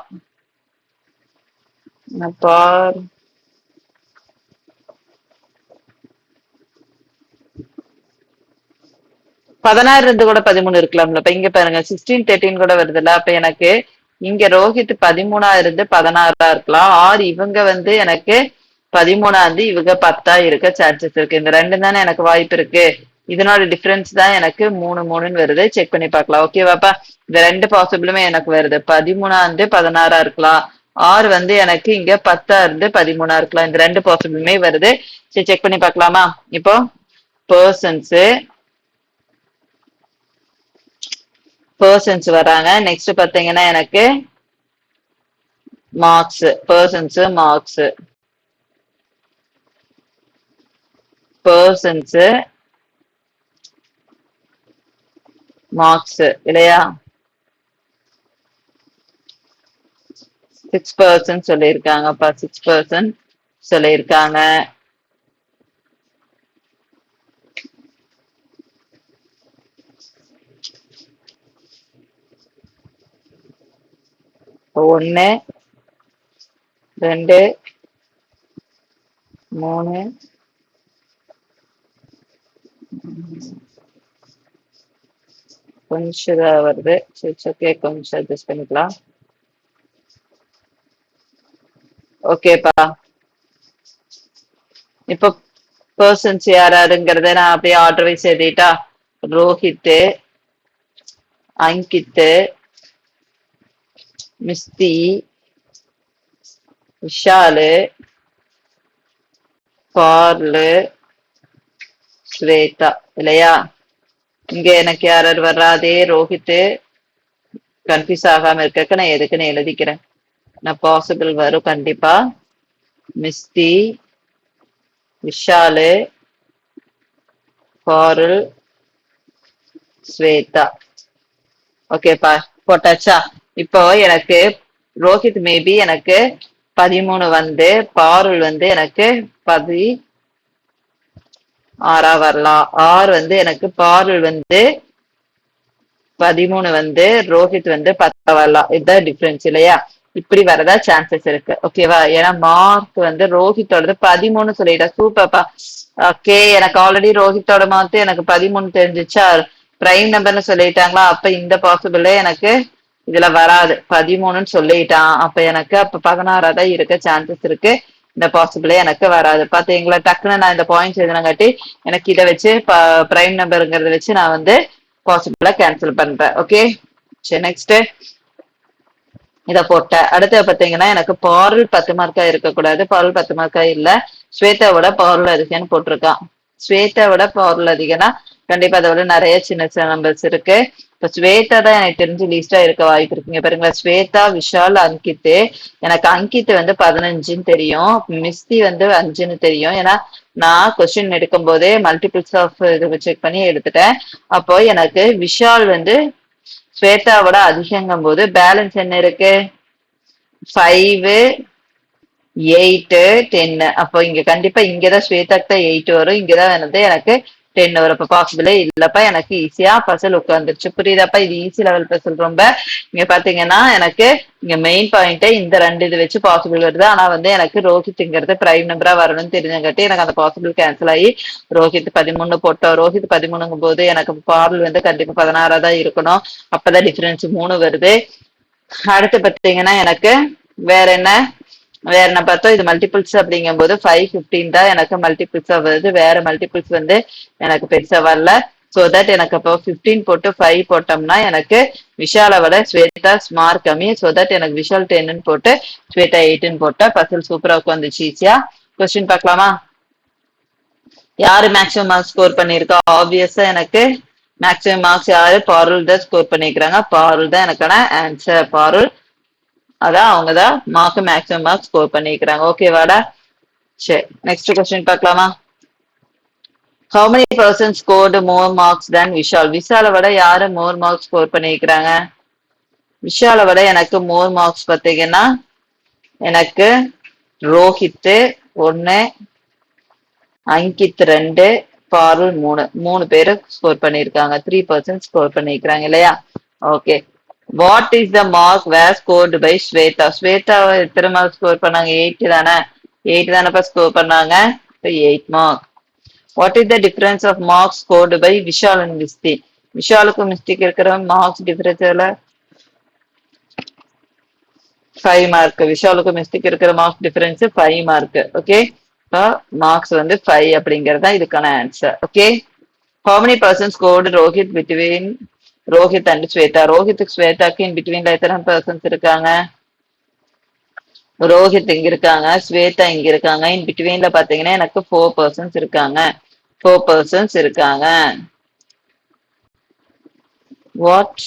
பால் 16 இருந்து கூட 13 இருக்கலாம்ல. இப்ப இங்க பாருங்க 16 13 கூட வருதுல்ல. அப்ப எனக்கு இங்க ரோஹித் 13 இருந்து 16 இருக்கலாம். ஆர் இவங்க வந்து எனக்கு 13 இருந்து இவங்க 10 இருக்க சான்சஸ் இருக்கு. இந்த ரெண்டு தானே எனக்கு வாய்ப்பு இருக்கு. இதனோட டிஃபரன்ஸ் தான் எனக்கு 3 3ன்னு வருது. செக் பண்ணி பார்க்கலாம். ஓகேவாப்பா? இந்த ரெண்டு பாசிபிளுமே எனக்கு வருது. 13 இருந்து 16 இருக்கலாம். ஆர் வந்து எனக்கு இங்க 10 இருந்து 13 இருக்கலாம். இந்த ரெண்டு பாசிபிளுமே வருது. சரி செக் பண்ணி பார்க்கலாமா? இப்போ பர்சன்ஸ் வராங்க. நெக்ஸ்ட் பாத்தீங்கன்னா எனக்கு மார்க்ஸ். பர்சன்ஸ் மார்க்ஸ் இல்லையா? 6% சொல்லியிருக்காங்கப்பா, 6% சொல்லியிருக்காங்க. ஒன்னு 2 3 கொஞ்சம் வருது. ஓகே, கொஞ்சம் அட்ஜஸ்ட் பண்ணிக்கலாம். ஓகேப்பா, இப்போ பர்சன்ஸ் யாராருங்கிறத நான் அப்படியே ஆர்டர் வைஸ் எழுதிட்டா. ரோஹித், அங்கித், மிஸ்தி, விஷாலு, பார்லு, ஸ்வேதா இல்லையா? இங்க எனக்கு யாராரு வராதே. ரோஹித் கன்ஃபியூஸ் ஆகாம இருக்க நான் எதுக்குன்னு எழுதிக்கிறேன். நான் பாசிபிள் வரும் கண்டிப்பா. மிஸ்தி, விஷாலு, பாருல், ஸ்வேதா. ஓகேப்பா, போட்டாச்சா? இப்போ எனக்கு ரோஹித் மேபி எனக்கு 13 வந்து, பாருல் வந்து எனக்கு 16 வரலாம். ஆர் வந்து எனக்கு பாருல் வந்து 13 வந்து, ரோஹித் வந்து 10 வரலாம். இதுதான் டிஃபரன்ஸ் இல்லையா? இப்படி வரதா சான்சஸ் இருக்கு. ஓகேவா? ஏன்னா மார்க் வந்து ரோஹித்தோடது 13 சொல்லிட்டா. சூப்பர்ப்பா. ஓகே, எனக்கு ஆல்ரெடி ரோஹித்தோட மார்க் எனக்கு 13 தெரிஞ்சிச்சா. பிரைம் நம்பர்னு சொல்லிட்டாங்களா, அப்ப இந்த பாசிபிளே எனக்கு இதுல வராது. 13ன்னு சொல்லிட்டான், அப்ப எனக்கு அப்ப 16 தான் இருக்க சான்சஸ் இருக்கு. இந்த பாசிபிளே எனக்கு வராது. பாத்தீங்களா, டக்குன்னு நான் இந்த பாயிண்ட்ஸ் எதுனங்காட்டி எனக்கு இதை வச்சு பிரைம் நம்பருங்கிறத வச்சு நான் வந்து பாசிபிளா கேன்சல் பண்றேன். ஓகே, சரி, நெக்ஸ்ட் இத போட்ட அடுத்து பாத்தீங்கன்னா எனக்கு பாருல் 10 மார்க்கா இருக்கக்கூடாது. பாருல் 10 மார்க்கா இல்ல, ஸ்வேதாவோட பாருல் அதிகம்னு போட்டிருக்கான். ஸ்வேதாவோட பாருல் அதிகம்னா கண்டிப்பா அதை விட நிறைய சின்ன சின்ன நம்பர்ஸ் இருக்கு. இப்ப ஸ்வேதா தான் எனக்கு தெரிஞ்சு லீஸ்டா இருக்க வாய்ப்பு இருக்குங்க. பாருங்க, ஸ்வேதா, விஷால், அங்கித். எனக்கு அங்கித் வந்து 15ன்னு தெரியும், மிஸ்தி வந்து 5ன்னு தெரியும். ஏன்னா நான் கொஸ்டின் எடுக்கும் போதே மல்டிபிள்ஸ் ஆஃப் இது செக் பண்ணி எடுத்துட்டேன். அப்போ எனக்கு விஷால் வந்து ஸ்வேதாவோட அதிகங்கும் போது பேலன்ஸ் என்ன இருக்கு? 5, 8, 10. அப்போ இங்க கண்டிப்பா இங்கதான் ஸ்வேதாக்கு தான் 8 வரும், இங்கதான் வந்து எனக்கு 10 வரும். அப்ப பாசிபிளே இல்லப்பா. எனக்கு ஈஸியா பசல் உட்காந்துருச்சு. புரியுதாப்பா? இது ஈஸி லெவல் பசல். ரொம்ப இங்க பாத்தீங்கன்னா எனக்கு இங்க மெயின் பாயிண்ட் இந்த 2 இது வச்சு பாசிபிள் வருது. ஆனா வந்து எனக்கு ரோஹித்ங்கிறது பிரைம் நம்பரா வரணும்னு தெரிஞ்சங்காட்டி எனக்கு அந்த பாசிபிள் கேன்சல் ஆகி ரோஹித் 13 போட்டோம். ரோஹித் 13ங்கும் போது எனக்கு பால் வந்து கண்டிப்பா 16 தான் இருக்கணும். அப்பதான் டிஃபரன்ஸ் 3 வருது. அடுத்து பாத்தீங்கன்னா எனக்கு வேற என்ன வேற என்ன பார்த்தோம், இது மல்டிபிள்ஸ் அப்படிங்கும் போது 5, 15 தான் எனக்கு மல்டிபிள்ஸா வருது. வேற மல்டிபிள்ஸ் வந்து எனக்கு பெருசா வரல. சோ தட் எனக்கு அப்போ 15 போட்டு 5 போட்டோம்னா எனக்கு விஷாலை விட ஸ்வேதா மார்க் கம்மி. சோ தட் எனக்கு விஷால் 10ன்னு போட்டு ஸ்வேதா 8ன்னு போட்டா பசல் சூப்பரா உட்காந்துச்சு ஈஸியா. கொஸ்டின் பார்க்கலாமா? யாரு மேக்ஸிமம் மார்க்ஸ் ஸ்கோர் பண்ணிருக்கா? ஆப்வியஸா எனக்கு மேக்ஸிமம் மார்க்ஸ் யாரு? பாருல் தான் ஸ்கோர் பண்ணிருக்காங்க. பாருல் தான் எனக்கான ஆன்சர். பாருல் அதான் அவங்கதான் மேக்ஸிமம் மார்க்ஸ் ஸ்கோர் பண்ணிக்கிறாங்க. ஓகேவாடா? சரி, நெக்ஸ்ட் கொஸ்டின் பார்க்கலாமா? How many persons scored more marks than Vishal? விஷாலை விட யாரு மோர் மார்க்ஸ் ஸ்கோர் பண்ணிக்கிறாங்க? விஷாலை விட எனக்கு மோர் மார்க்ஸ் பார்த்தீங்கன்னா எனக்கு ரோஹித் 1, அங்கித் 2, பாருல் 3 பேரு ஸ்கோர் பண்ணிருக்காங்க. 3% ஸ்கோர் பண்ணிருக்காங்க இல்லையா? Okay, what is the mark were scored by Shweta? Shweta எத்தனை மார்க் ஸ்கோர் பண்ணாங்க? 8 தானே? 8 தானப்பா ஸ்கோர் பண்ணாங்க. 8 mark. What is the difference of marks scored by Vishal and Misti? விஷாலுக்கும் மிஸ்டிக்கு இருக்கிற மார்க்ஸ் டிஃபரன்ஸ் எவ்வளவு? 5 மார்க். விஷாலுக்கும் மிஸ்டிக்கு இருக்கிற mark difference 5 mark. Okay, marks வந்து 5 அப்படிங்கறதா இதுக்கான answer. Okay, how many persons scored Rohit between Rohit and Shweta? ரோஹித்துக்கு ஸ்வேதாக்கு இன் பிட்வீன்ல எத்தனை பர்சன்ஸ் இருக்காங்க? ரோஹித் இங்க இருக்காங்க, ஸ்வேதா இங்க இருக்காங்க. இன் பிட்வீன்ல பாத்தீங்கன்னா எனக்கு 4 பர்சன்ஸ் இருக்காங்க. 4 பர்சன்ஸ் இருக்காங்க. வாட்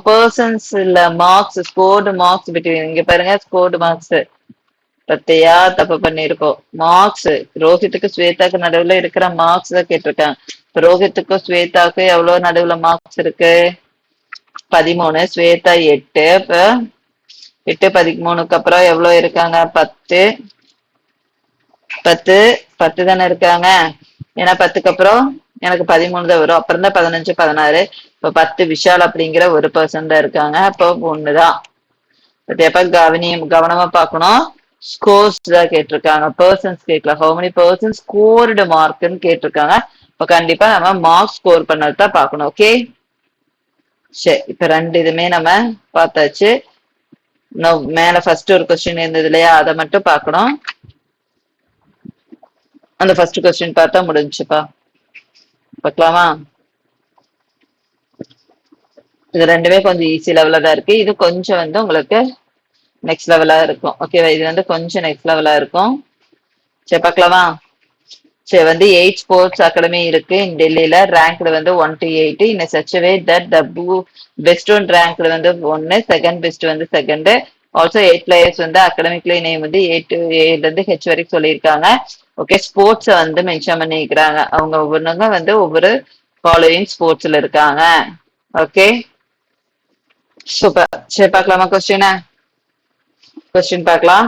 பர்சன்ஸ் இல்ல, மார்க்ஸ், ஸ்கோர்டு மார்க்ஸ் பிட்வீன். இங்க பாருங்க, ஸ்கோர்டு மார்க்ஸ் பத்தையா தப்பு பண்ணிருக்கோம். மார்க்ஸ் ரோஹித்துக்கு ஸ்வேதாக்கு நடுவுல இருக்கிற மார்க்ஸ் தான் கேட்டிருக்கேன். ரோஹித்துக்கும் ஸ்வேதாக்கும் எவ்வளவு நடுவுல மார்க்ஸ் இருக்கு? 13. ஸ்வேதா 8. இப்ப 8 13க்கு அப்புறம் எவ்வளவு இருக்காங்க? 10 10 10 தானே இருக்காங்க. ஏன்னா 10க்கு அப்புறம் எனக்கு 13 தான் வரும். அப்புறம் தான் 15 16. இப்ப 10 விஷால் அப்படிங்கிற ஒரு பர்சன் தான் இருக்காங்க. அப்போ ஒண்ணுதான். எப்ப கவனமா பார்க்கணும். ஸ்கோர்ஸ் தான் கேட்டிருக்காங்க, பர்சன்ஸ் கேட்கல. ஹவு மெனி பர்சன் ஸ்கோர்டு மார்க்னு கேட்டிருக்காங்க. இப்ப கண்டிப்பா நம்ம மார்க் ஸ்கோர் பண்ணதான் பார்க்கணும். ஓகே, சரி. இப்ப ரெண்டு இதுமே நம்ம பார்த்தாச்சு. மேல ஃபர்ஸ்ட் ஒரு கொஸ்டின் இருந்தது இல்லையா, அதை மட்டும் பார்க்கணும். அந்த ஃபர்ஸ்ட் கொஸ்டின் பார்த்தா முடிஞ்சுப்பா. பார்க்கலாமா? இது ரெண்டுமே கொஞ்சம் ஈஸி லெவல்ல தான் இருக்கு. இது கொஞ்சம் வந்து உங்களுக்கு நெக்ஸ்ட் லெவலா இருக்கும். ஓகேவா? இது வந்து கொஞ்சம் நெக்ஸ்ட் லெவலா இருக்கும். சரி, பார்க்கலாமா? சரி, வந்து 8 ஸ்போர்ட்ஸ் அகாடமி இருக்கு இன் டெல்லியில. ரேங்க்ல வந்து 1 to 8 in such way that the best one ரேங்க்ல வந்து 1, செகண்ட் பெஸ்ட் வந்து செகண்ட். ஆல்சோ 8 பிளேயர்ஸ் வந்து அகாடமிக்ல நேம் வந்து A to A இருந்து H வரைக்கும் சொல்லியிருக்காங்க. ஓகே, ஸ்போர்ட்ஸ் வந்து மென்ஷன் பண்ணிக்கிறாங்க. அவங்க ஒவ்வொருவங்க வந்து ஒவ்வொரு ஃபாலோயிங் ஸ்போர்ட்ஸ்ல இருக்காங்க. Okay, super. சரி, பார்க்கலாமா? கொஸ்டின் பார்க்கலாம்.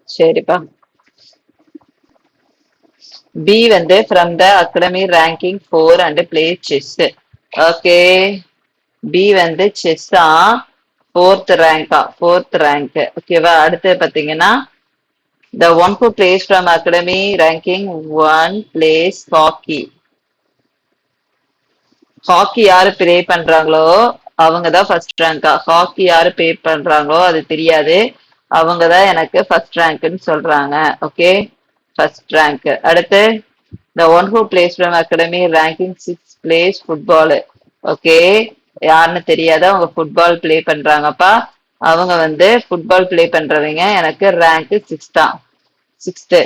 சரிப்பா. B வந்து from the academy ranking 4 and play chess. Okay, B வந்து chess fourth rank. ஓகேவா? அடுத்து பாத்தீங்கன்னா the one who plays from academy ranking 1 plays hockey. Hockey யாரு ப்ளே பண்றாங்களோ அவங்கதான் ஃபர்ஸ்ட் ரேங்கா. ஹாக்கி யாரு ப்ளே பண்றாங்களோ அது தெரியாது, அவங்கதான் எனக்கு ஃபர்ஸ்ட் ரேங்க்னு சொல்றாங்க. Okay, first rank. அடுத்து the one who plays from academy ranking 6 plays football. Okay, யாருன்னு தெரியாத அவங்க ஃபுட்பால் ப்ளே பண்றாங்கப்பா. அவங்க வந்து ஃபுட்பால் ப்ளே பண்றவங்க எனக்கு ரேங்க் 6 தான். 6th.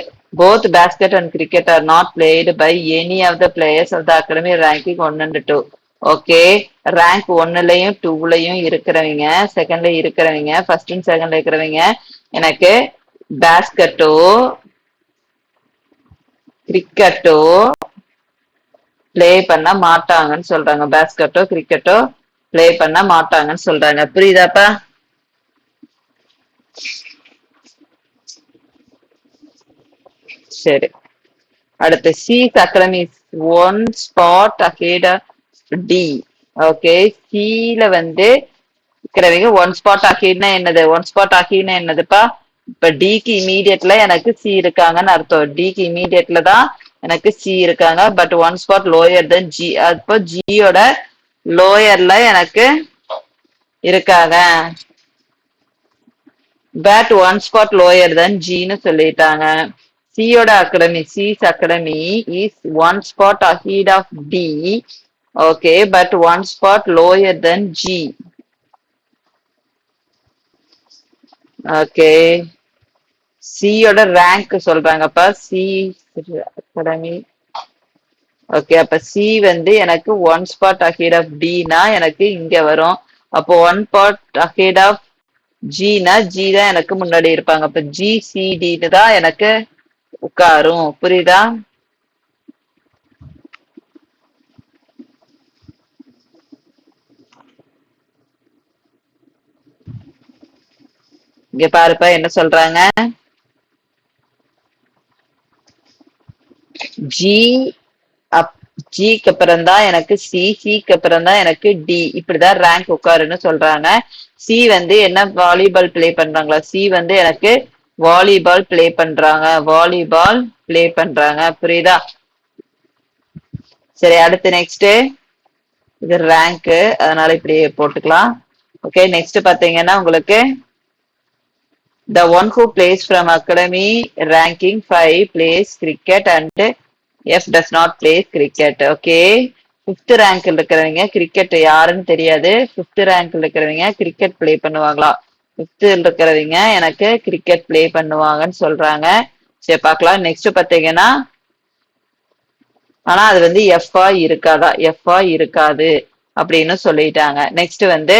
Both basket and cricket are not played by any of the players of the academy ranking 1 and 2. Okay, rank 1லயும் 2லயும் இருக்கிறவங்க, செகண்ட்ல இருக்கிறவங்க, ஃபர்ஸ்ட் அண்ட் செகண்ட்ல இருக்கிறவங்க எனக்கு பேஸ்கெட்டோ கிரிக்கெட்டோ பிளே பண்ண மாட்டாங்கன்னு சொல்றாங்க. பேஸ்கெட்டோ கிரிக்கெட்டோ பிளே பண்ண மாட்டாங்கன்னு சொல்றாங்க. புரியுதாப்பா? சரி, அடுத்து C's academy is 1 spot ahead of D. Okay, Cல வந்து இருக்கிறவங்க 1 ஸ்பாட் அஹெட்னா என்னது? 1 ஸ்பாட் அஹெட்னா என்னதுப்பா? இப்ப டிக்கு இமீடியட்ல எனக்கு சி இருக்காங்கன்னு அர்த்தம். டிக்கு இமீடியட்ல தான் எனக்கு சி இருக்காங்க. But 1 spot lower than G. அப்போ ஜியோட லோயர்ல எனக்கு இருக்காங்க. பட் 1 ஸ்பாட் லோயர் தென் ஜின்னு சொல்லிட்டாங்க. சியோட academy, C's academy is 1 spot ahead of D. Okay, but 1 spot lower than G. Okay, சியோட ரேங்க் சொல்றாங்கப்பா. C academy. ஓகே, அப்ப சி வந்து எனக்கு 1 ஸ்பாட் அஹெட் ஆஃப் டினா எனக்கு இங்க வரும். அப்போ 1 ஸ்பாட் அஹெட் ஆஃப் ஜினா ஜி தான் எனக்கு முன்னாடி இருப்பாங்க. அப்ப ஜி சி டின்னு தான் எனக்கு உட்காரும். புரியுதா? இங்க பாருப்பா என்ன சொல்றாங்க. ஜி ஜிக்கு அப்புறம் தான் எனக்கு சி, சிக்கு அப்புறம் தான் எனக்கு டி. இப்படிதான் ரேங்க் உட்காருன்னு சொல்றாங்க. சி வந்து என்ன வாலிபால் பிளே பண்றாங்களா? சி வந்து எனக்கு வாலிபால் பிளே பண்றாங்க. புரியுதா? சரி, அடுத்து நெக்ஸ்ட். இது ரேங்க், அதனால இப்படி போட்டுக்கலாம். ஓகே, நெக்ஸ்ட் பாத்தீங்கன்னா உங்களுக்கு the one who plays from academy ranking 5 plays cricket and F does not play cricket. Okay, 5th ரேங்க்ல இருக்கிறவங்க கிரிக்கெட் யாருன்னு தெரியாது. 5th ரேங்க்ல இருக்கிறவங்க கிரிக்கெட் பிளே பண்ணுவாங்களா? ஃபிஃப்த்ல இருக்கிறவங்க எனக்கு கிரிக்கெட் ப்ளே பண்ணுவாங்கன்னு சொல்றாங்க. சரி பார்க்கலாம். நெக்ஸ்ட் பாத்தீங்கன்னா, ஆனா அது வந்து எஃப்ஆ இருக்காதா, எஃப்ஆ இருக்காது அப்படின்னு சொல்லிட்டாங்க. நெக்ஸ்ட் வந்து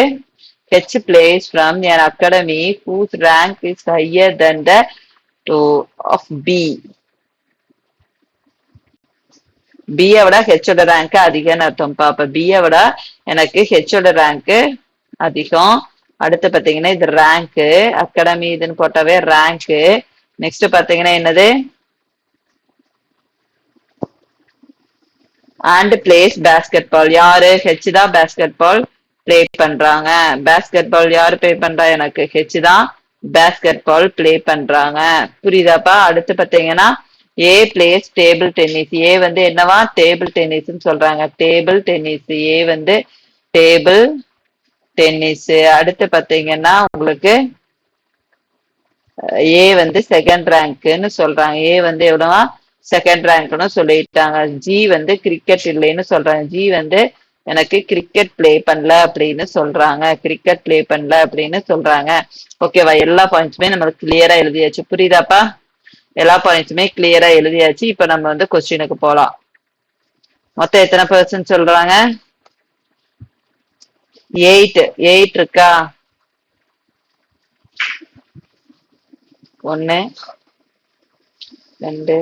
H place from an academy whose rank is higher than the to of B. பியை விட ஹெச்சோட ரேங்க் அதிகம்னு அர்த்தம்ப்பா. அப்ப பியை விட எனக்கு ஹெச்சோட ரேங்க் அதிகம். அடுத்து பாத்தீங்கன்னா இது ரேங்க், அகாடமி இதுன்னு போட்டாவே ரேங்க். நெக்ஸ்ட் பாத்தீங்கன்னா என்னது, அண்ட் பிளேஸ் பேஸ்கெட் பால். யாரு, ஹெச் தான் பேஸ்கெட் பால் பிளே பண்றாங்க. பேஸ்கெட் பால் யாரு பிளே பண்றா, எனக்கு ஹெச் தான் பேஸ்கெட் பால் பிளே பண்றாங்க. புரியுதாப்பா? அடுத்து பாத்தீங்கன்னா ஏ பிளேஸ் டேபிள் டென்னிஸ். ஏ வந்து என்னவா, டேபிள் டென்னிஸ்ன்னு சொல்றாங்க. டேபிள் டென்னிஸ், ஏ வந்து டேபிள் டென்னிஸ். அடுத்து பாத்தீங்கன்னா உங்களுக்கு ஏ வந்து செகண்ட் ரேங்க்னு சொல்றாங்க. ஏ வந்து எவ்வளவா, செகண்ட் ரேங்க்னு சொல்லிட்டாங்க. ஜி வந்து கிரிக்கெட் இல்லைன்னு சொல்றாங்க. ஜி வந்து எனக்கு கிரிக்கெட் பிளே பண்ணல அப்படின்னு சொல்றாங்க. கிரிக்கெட் பிளே பண்ணல அப்படின்னு சொல்றாங்க. ஓகேவா? எல்லா பாயிண்ட்ஸுமே நம்மளுக்கு கிளியரா எழுதியாச்சு. புரியுதாப்பா? எல்லா பாயிண்ட்ஸுமே கிளியரா எழுதியாச்சு. இப்ப நம்ம வந்து கொஸ்டினுக்கு போலாம். மொத்தம் எத்தனை பர்சன்ட் சொல்றாங்க? 8. 8 இருக்கா? 1 2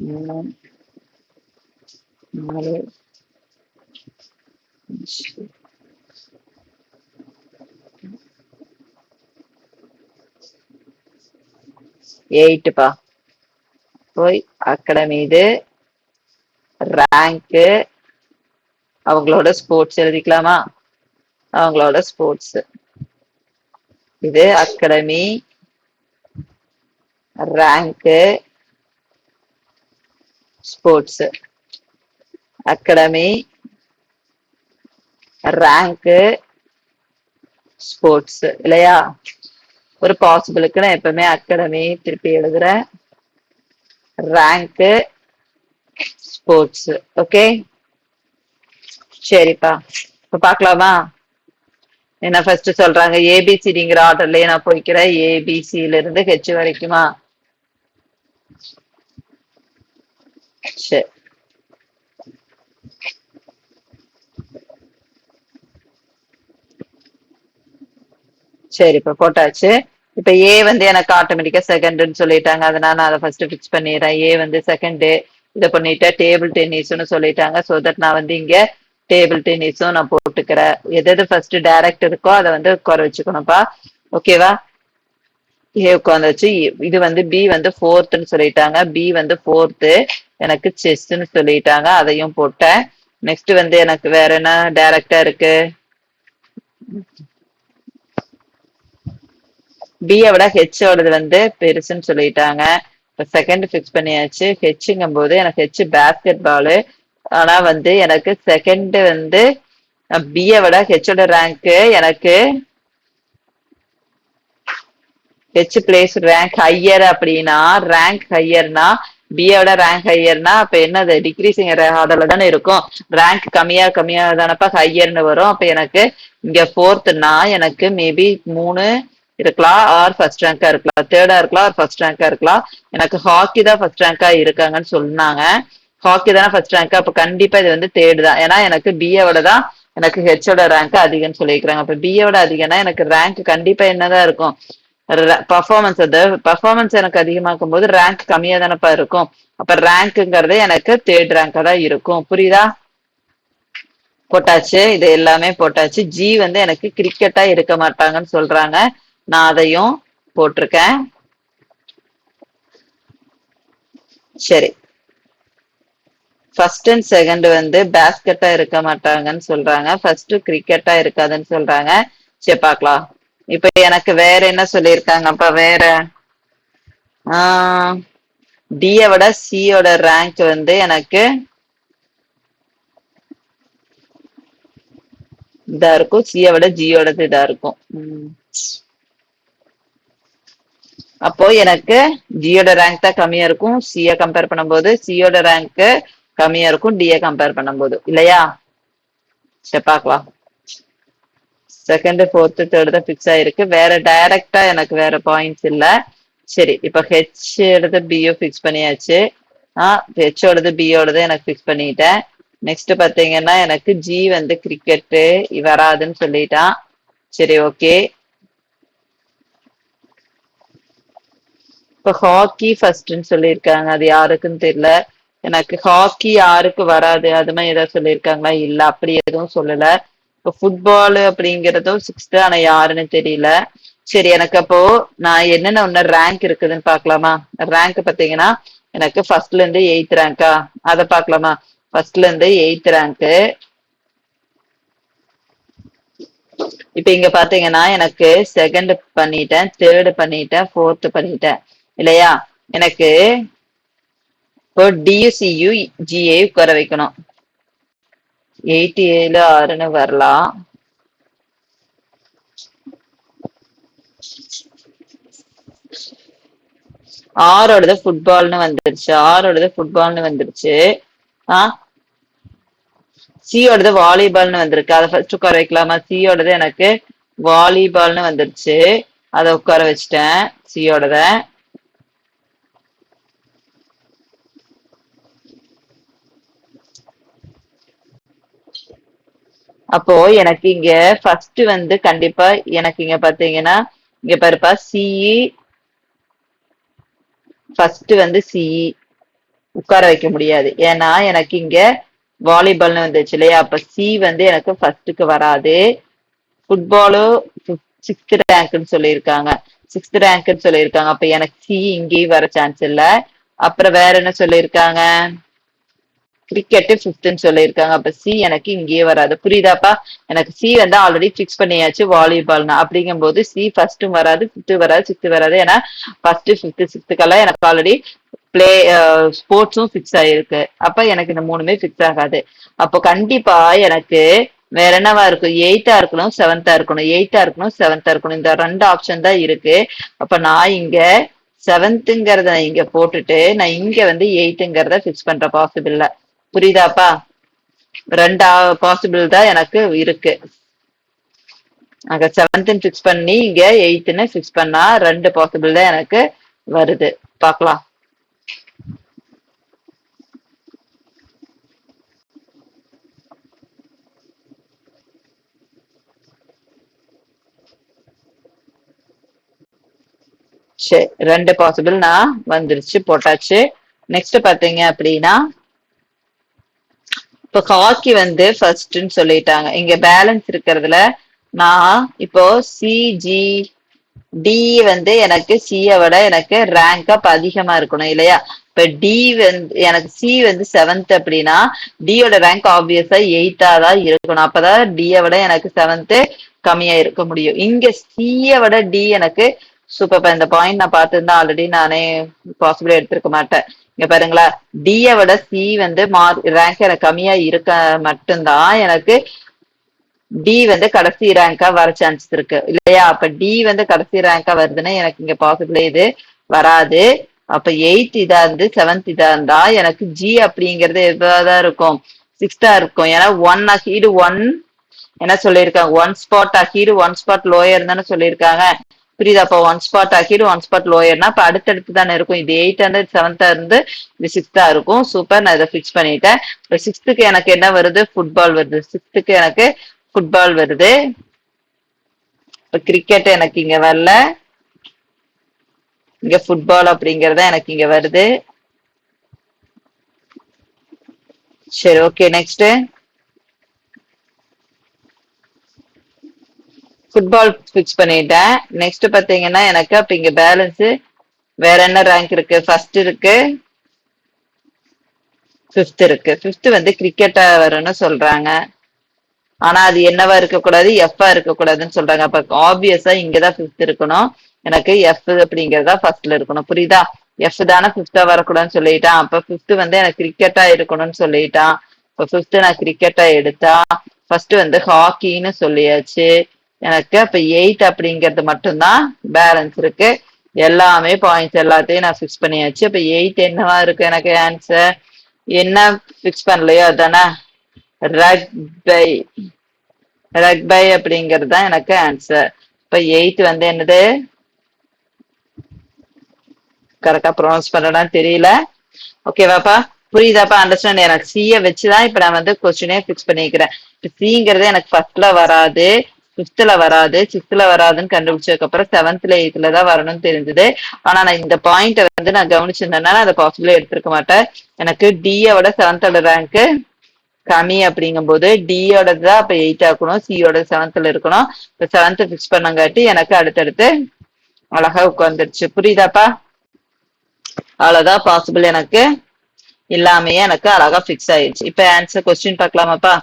3 4 8பா. போய் அகாடமி இது, ரேங்க், அவங்களோட ஸ்போர்ட்ஸ் எழுதிக்கலாமா? அவங்களோட ஸ்போர்ட்ஸ் இது academy, rank, sports. Academy, rank, sports இல்லையா? ஒரு பாசிபிளுக்கு நான் எப்பவுமே அகாடமி திருப்பி எழுதுறேன், ரேங்க், ஸ்போர்ட்ஸ். ஓகே, சரிப்பா. இப்ப பாக்கலாமா? என்ன ஃபர்ஸ்ட் சொல்றாங்க, ஏபிசிடிங்கிற ஆர்டர்லயே நான் போய்க்கிறேன். ஏபிசில இருந்து ஹெச் வரைக்குமா? சரி, சரி இப்ப போட்டாச்சு. இப்ப ஏ வந்து எனக்கு ஆட்டோமேட்டிக்கா செகண்ட்னு சொல்லிட்டாங்க. அதனால நான் அதை ஃபர்ஸ்ட் பிக்ஸ் பண்ணிடுறேன். ஏ வந்து செகண்ட். இதை பண்ணிட்டு டேபிள் டென்னிஸ்னு சொல்லிட்டாங்க. சோ தட் நான் வந்து இங்க டேபிள் டென்னிஸும் நான் போட்டுக்கிறேன். எது எது ஃபர்ஸ்ட் டைரக்ட் இருக்கோ அதை வந்து உட்கார வச்சுக்கணும்ப்பா. ஓகேவா? ஏ உட்காந்துச்சு. இது வந்து பி வந்து ஃபோர்த்னு சொல்லிட்டாங்க. பி வந்து ஃபோர்த்து, எனக்கு செஸ்ன்னு சொல்லிட்டாங்க. அதையும் போட்டேன். நெக்ஸ்ட் வந்து எனக்கு வேற என்ன டைரக்டா இருக்கு? பியை விட ஹெச்சோடது வந்து பெருசுன்னு சொல்லிட்டாங்க. இப்போ செகண்ட் ஃபிக்ஸ் பண்ணியாச்சு. ஹெச்ங்கும் போது எனக்கு ஹெச் பேஸ்கெட் பாலு. ஆனா வந்து எனக்கு செகண்ட் வந்து பியை விட ஹெச்சோட ரேங்க் எனக்கு ஹெச் பிளேஸ் ரேங்க் ஹையர் அப்படின்னா, ரேங்க் ஹையர்னா பியோட ரேங்க் ஹையர்னா அப்ப என்னது, டிக்ரீசிங் ஆர்டர்ல தானே இருக்கும். ரேங்க் கம்மியா கம்மியா தானப்பா ஹையர்னு வரும். அப்ப எனக்கு இங்க ஃபோர்த்னா எனக்கு மேபி 3 இருக்கலாம், ஆர் ஃபர்ஸ்ட் ரேங்கா இருக்கலாம், தேர்டா இருக்கலாம், ஆர் ஃபர்ஸ்ட் ரேங்கா இருக்கலாம். எனக்கு ஹாக்கி தான் ஃபர்ஸ்ட் ரேங்கா இருக்காங்கன்னு சொன்னாங்க. ஹாக்கி தானே ஃபர்ஸ்ட் ரேங்க், அப்ப கண்டிப்பா இது வந்து தேர்டு தான். ஏன்னா எனக்கு பிஏவோட தான் எனக்கு ஹெச்சோட ரேங்க் அதிகம்னு சொல்லியிருக்காங்க. அப்ப பிஏவோட அதிகம்னா எனக்கு ரேங்க் கண்டிப்பா என்னதான் இருக்கும், பர்ஃபார்மன்ஸ். அது பர்ஃபார்மன்ஸ் எனக்கு அதிகமாக்கும் போது ரேங்க் கம்மியா தானப்பா இருக்கும். அப்ப ரேங்க்ங்கிறது எனக்கு தேர்ட் ரேங்கா தான் இருக்கும். புரியுதா? போட்டாச்சு, இது எல்லாமே போட்டாச்சு. ஜி வந்து எனக்கு கிரிக்கெட்டா இருக்க மாட்டாங்கன்னு சொல்றாங்க. நான் அதையும் போட்டிருக்கேன். சரி, ஃபர்ஸ்ட் அண்ட் செகண்ட் வந்து பேஸ்கெட்டா இருக்க மாட்டாங்கன்னு சொல்றாங்க. ஃபர்ஸ்ட் கிரிக்கெட்டா இருக்காதுன்னு சொல்றாங்க. சரி பார்க்கலாம். இப்ப எனக்கு வேற என்ன சொல்லியிருக்காங்கப்பா? வேற டியை விட சியோட ரேங்க் வந்து எனக்கு இதா இருக்கும், சியை விட ஜியோடது இதா இருக்கும். அப்போ எனக்கு ஜியோட ரேங்க் தான் கம்மியா இருக்கும் சியை கம்பேர் பண்ணும்போது, சியோட ரேங்க் கம்மியா இருக்கும் டிஏ கம்பேர் பண்ணும்போது இல்லையா? சரி பார்க்கலாம். செகண்ட் ஃபோர்த்து தேர்டு தான் ஃபிக்ஸ் ஆயிருக்கு. வேற டைரக்டா எனக்கு வேற பாயிண்ட்ஸ் இல்ல. சரி, இப்ப ஹெச் எடுத்து பியோ ஃபிக்ஸ் பண்ணியாச்சு. ஹெச்சோடது பியோடது எனக்கு ஃபிக்ஸ் பண்ணிட்டேன். நெக்ஸ்ட் பாத்தீங்கன்னா எனக்கு ஜி வந்து கிரிக்கெட்டு வராதுன்னு சொல்லிட்டான். சரி, ஓகே. இப்ப ஹாக்கி ஃபர்ஸ்ட்னு சொல்லியிருக்காங்க. அது யாருக்குன்னு தெரியல எனக்கு. ஹாக்கி யாருக்கு வராது அது மாதிரி ஏதாவது சொல்லியிருக்காங்களா? இல்ல, அப்படி எதுவும் சொல்லல. இப்போ ஃபுட்பால் அப்படிங்கறதும் சிக்ஸ்த், ஆனா யாருன்னு தெரியல. சரி, எனக்கு அப்போ நான் என்னென்ன ஒண்ணு ரேங்க் இருக்குதுன்னு பாக்கலாமா? ரேங்க் பாத்தீங்கன்னா எனக்கு ஃபர்ஸ்ட்ல இருந்து எயித் ரேங்கா, அதை பாக்கலாமா? ஃபர்ஸ்ட்ல இருந்து எயித் ரேங்க். இப்ப இங்க பாத்தீங்கன்னா எனக்கு செகண்ட் பண்ணிட்டேன், தேர்டு பண்ணிட்டேன், ஃபோர்த் பண்ணிட்டேன் இல்லையா? எனக்கு இப்போ டியூசியு ஜிஏ உட்கார வைக்கணும். 87 6ன்னு வரலாம். ஆரோடது ஃபுட்பால்னு வந்துருச்சு. ஆரோடது ஃபுட்பால்னு வந்துருச்சு. சியோடது வாலிபால்னு வந்திருக்கு. அதை ஃபர்ஸ்ட் உட்கார வைக்கலாமா? சியோடது எனக்கு வாலிபால்னு வந்துருச்சு. அதை உட்கார வச்சுட்டேன் சியோடத. அப்போ எனக்கு இங்க ஃபர்ஸ்ட் வந்து கண்டிப்பா எனக்கு இங்க பாத்தீங்கன்னா இங்க பாருப்பா, சிஇ ஃபர்ஸ்ட் வந்து சிஇ உட்கார வைக்க முடியாது. ஏன்னா எனக்கு இங்க வாலிபால்னு வந்துச்சு இல்லையா? அப்ப சி வந்து எனக்கு ஃபர்ஸ்டுக்கு வராது. ஃபுட்பாலும் சிக்ஸ்த் ரேங்க்னு சொல்லியிருக்காங்க. சிக்ஸ்த் ரேங்க்னு சொல்லியிருக்காங்க. அப்ப எனக்கு சி இங்கேயும் வர சான்ஸ் இல்ல. அப்புறம் வேற என்ன சொல்லியிருக்காங்க? கிரிக்கெட் ஃபிஃப்த்னு சொல்லியிருக்காங்க. அப்ப சி எனக்கு இங்கேயே வராது. புரியுதாப்பா? எனக்கு சி வந்து ஆல்ரெடி ஃபிக்ஸ் பண்ணியாச்சு வாலிபால்னா. அப்படிங்கும் போது சி ஃபர்ஸ்டும் வராது, ஃபிஃப்த் வராது, சிக்ஸ்த் வராது. ஏன்னா ஃபர்ஸ்ட் ஃபிஃப்த் சிக்ஸ்த்துக்கெல்லாம் எனக்கு ஆல்ரெடி பிளே ஸ்போர்ட்ஸும் ஃபிக்ஸ் ஆயிருக்கு. அப்ப எனக்கு இந்த மூணுமே ஃபிக்ஸ் ஆகாது. அப்போ கண்டிப்பா எனக்கு வேற என்னவா இருக்கும்? எயித்தா இருக்கணும், செவன்த்தா இருக்கணும். எயித்தா இருக்கணும், செவன்த்தா இருக்கணும். இந்த ரெண்டு ஆப்ஷன் தான் இருக்கு. அப்ப நான் இங்க செவன்த்துங்கிறத இங்க போட்டுட்டு நான் இங்க வந்து எயித்துங்கிறத ஃபிக்ஸ் பண்ற பாசிபிள். புரியுதாப்பா? ரெண்டு பாசிபிள் தான் எனக்கு இருக்கு. அங்க செவன்த்னு ஃபிக்ஸ் பண்ணி இங்க எயித்துன்னு ஃபிக்ஸ் பண்ணா ரெண்டு பாசிபிள் தான் எனக்கு வருது. பார்க்கலாம். சரி, ரெண்டு பாசிபிள் நான் வந்துருச்சு, போட்டாச்சு. நெக்ஸ்ட் பாத்தீங்க அப்படின்னா இப்போ ஹாக்கி வந்து ஃபர்ஸ்ட்னு சொல்லிட்டாங்க. இங்க பேலன்ஸ் இருக்கிறதுல நான் இப்போ சிஜி டி வந்து எனக்கு சியை விட எனக்கு ரேங்க் அப் அதிகமா இருக்கணும் இல்லையா? இப்ப டி வந்து எனக்கு சி வந்து செவன்த் அப்படின்னா டியோட ரேங்க் ஆப்வியஸா எயித்தா தான் இருக்கணும். அப்பதான் டியை விட எனக்கு செவன்த் கம்மியா இருக்க முடியும். இங்க சியை விட டி எனக்கு சூப்பர். இந்த பாயிண்ட் நான் பார்த்திருந்தா ஆல்ரெடி நானே பாசிபிளா எடுத்திருக்க மாட்டேன். இங்க பாருங்களா, டியை விட சி வந்து மார்க் ரேங்க் எனக்கு கம்மியா இருக்க மட்டும்தான் எனக்கு டி வந்து கடைசி ரேங்கா வர சான்ஸ் இருக்கு இல்லையா? அப்ப டி வந்து கடைசி ரேங்கா வருதுன்னா எனக்கு இங்க பாசிபிள் இது வராது. அப்ப எயித் இதா இருந்து செவன்த் இதா இருந்தா எனக்கு ஜி அப்படிங்கறது எவ்வளவுதான் இருக்கும்? சிக்ஸ்தா இருக்கும். ஏன்னா ஒன் அஹீடு ஒன் என்ன சொல்லியிருக்காங்க? One spot ahead one spot lower தானே சொல்லியிருக்காங்க. புரியுதா? அப்ப one spot ahead one spot லோயர்னா இப்ப அடுத்தடுத்து தானே இருக்கும். இது எயிட் வந்து செவன்த்தா இருந்து இது சிக்ஸ்தா இருக்கும். சூப்பர், நான் இதை ஃபிக்ஸ் பண்ணிட்டேன். இப்ப சிக்ஸ்த்துக்கு எனக்கு என்ன வருது? ஃபுட்பால் வருது. சிக்ஸ்த்துக்கு எனக்கு ஃபுட்பால் வருது. இப்ப கிரிக்கெட் எனக்கு இங்க வரல, இங்க ஃபுட்பால் அப்படிங்கறத எனக்கு இங்க வருது. சரி, ஓகே. நெக்ஸ்ட் ஃபுட்பால் ஃபிக்ஸ் பண்ணிட்டேன். நெக்ஸ்ட் பாத்தீங்கன்னா எனக்கு அப்ப இங்க பேலன்ஸ் வேற என்ன ரேங்க் இருக்கு? ஃபர்ஸ்ட் இருக்கு, ஃபிஃப்த் இருக்கு. ஃபிஃப்த் வந்து கிரிக்கெட்டா வரும்னு சொல்றாங்க. ஆனா அது என்னவா இருக்கக்கூடாது? எஃப்ஆ இருக்கக்கூடாதுன்னு சொல்றாங்க. அப்ப ஆப்வியஸா இங்கதான் ஃபிஃப்த் இருக்கணும். எனக்கு எஃப் அப்படிங்கறதா ஃபர்ஸ்ட்ல இருக்கணும். புரியுதா? எஃப் தானே ஃபிஃப்த்தா வரக்கூடாதுன்னு சொல்லிட்டான். அப்ப ஃபிஃப்த் வந்து எனக்கு கிரிக்கெட்டா இருக்கணும்னு சொல்லிட்டான். இப்ப ஃபிஃப்த் நான் கிரிக்கெட்டா எடுத்தா ஃபர்ஸ்ட் வந்து ஹாக்கின்னு சொல்லியாச்சு. எனக்கு அப்ப எயிட் அப்படிங்கிறது மட்டும்தான் பேலன்ஸ் இருக்கு. எல்லாமே பாயிண்ட்ஸ் எல்லாத்தையும் நான் ஃபிக்ஸ் பண்ணியாச்சு. அப்ப எயிட் என்னவா இருக்கு? எனக்கு ஆன்சர் என்ன ஃபிக்ஸ் பண்ணலையோ அதானே? ரக்பை. ரக்பை அப்படிங்கிறது தான் எனக்கு ஆன்சர். இப்ப 8 வந்து என்னது, கரெக்டா ப்ரொனவுன்ஸ் பண்ணலாம்னு தெரியல. ஓகேவாப்பா, புரியுதாப்பா? அண்டர்ஸ்டாண்ட். எனக்கு சிய வச்சுதான் இப்ப நான் வந்து கொஸ்டினே பிக்ஸ் பண்ணிக்கிறேன். இப்ப சிங்கிறது எனக்கு ஃபர்ஸ்ட்ல வராது, பிப்த்ல வராது, சிக்ஸ்த்ல வராதுன்னு கண்டுபிடிச்சதுக்கு அப்புறம் செவன்த்ல எயித்ல தான் வரணும்னு தெரிஞ்சது. ஆனா நான் இந்த பாயிண்ட வந்து நான் கவனிச்சிருந்தேன்னா அதை பாசிபிளா எடுத்திருக்க மாட்டேன். எனக்கு டியோட செவன்த்தோட ரேங்க் கம்மி அப்படிங்கும்போது டியோட தான் அப்ப 8 ஆக்கணும், சியோட செவன்த்ல இருக்கணும். இப்ப செவன்த் பிக்ஸ் பண்ணங்காட்டி எனக்கு அடுத்தடுத்து அழகா உட்காந்துருச்சு. புரியுதாப்பா? அவ்வளவுதான் பாசிபிள். எனக்கு எல்லாமே எனக்கு அழகா பிக்ஸ் ஆயிடுச்சு. இப்ப ஆன்சர் கொஸ்டின் பார்க்கலாமாப்பா?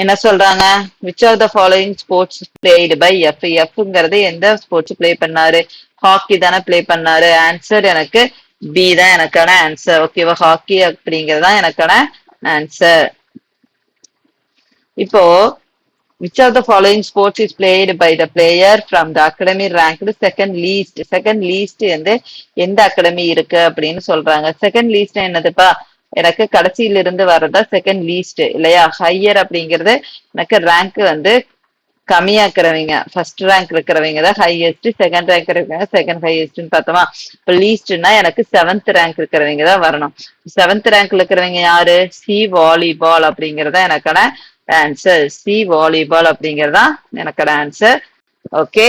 என்ன சொல்றாங்க? Which of the following sports played by F. எஃப்ங்கிறது எந்த ஸ்போர்ட்ஸ் பிளே பண்ணாரு? ஹாக்கி தானே பிளே பண்ணாரு. ஆன்சர் எனக்கு பி தான் எனக்கான ஆன்சர். ஓகேவா? ஹாக்கி அப்படிங்கிறது தான் எனக்கான ஆன்சர். இப்போ which of the following sports is played by the player from the academy ranked second least? Second least வந்து எந்த அகாடமி இருக்கு அப்படின்னு சொல்றாங்க. செகண்ட் லீஸ்ட் என்னதுப்பா? எனக்கு கடைசியில இருந்து வர்றதா செகண்ட் லீஸ்ட் இல்லையா? ஹையர் அப்படிங்கிறது எனக்கு ரேங்க் வந்து கம்மியாக்குறவங்க, ஃபர்ஸ்ட் ரேங்க் இருக்கிறவங்க தான் ஹையஸ்ட், செகண்ட் ரேங்க் இருக்கிறவங்க செகண்ட் ஹையஸ்ட்னு பார்த்தோமா? இப்போ லீஸ்ட்னா எனக்கு செவன்த் ரேங்க் இருக்கிறவங்க தான் வரணும். செவன்த் ரேங்க்ல இருக்கிறவங்க யாரு? சி வாலிபால் அப்படிங்கறத எனக்கான ஆன்சர். சி வாலிபால் அப்படிங்கறதா எனக்கான ஆன்சர். ஓகே,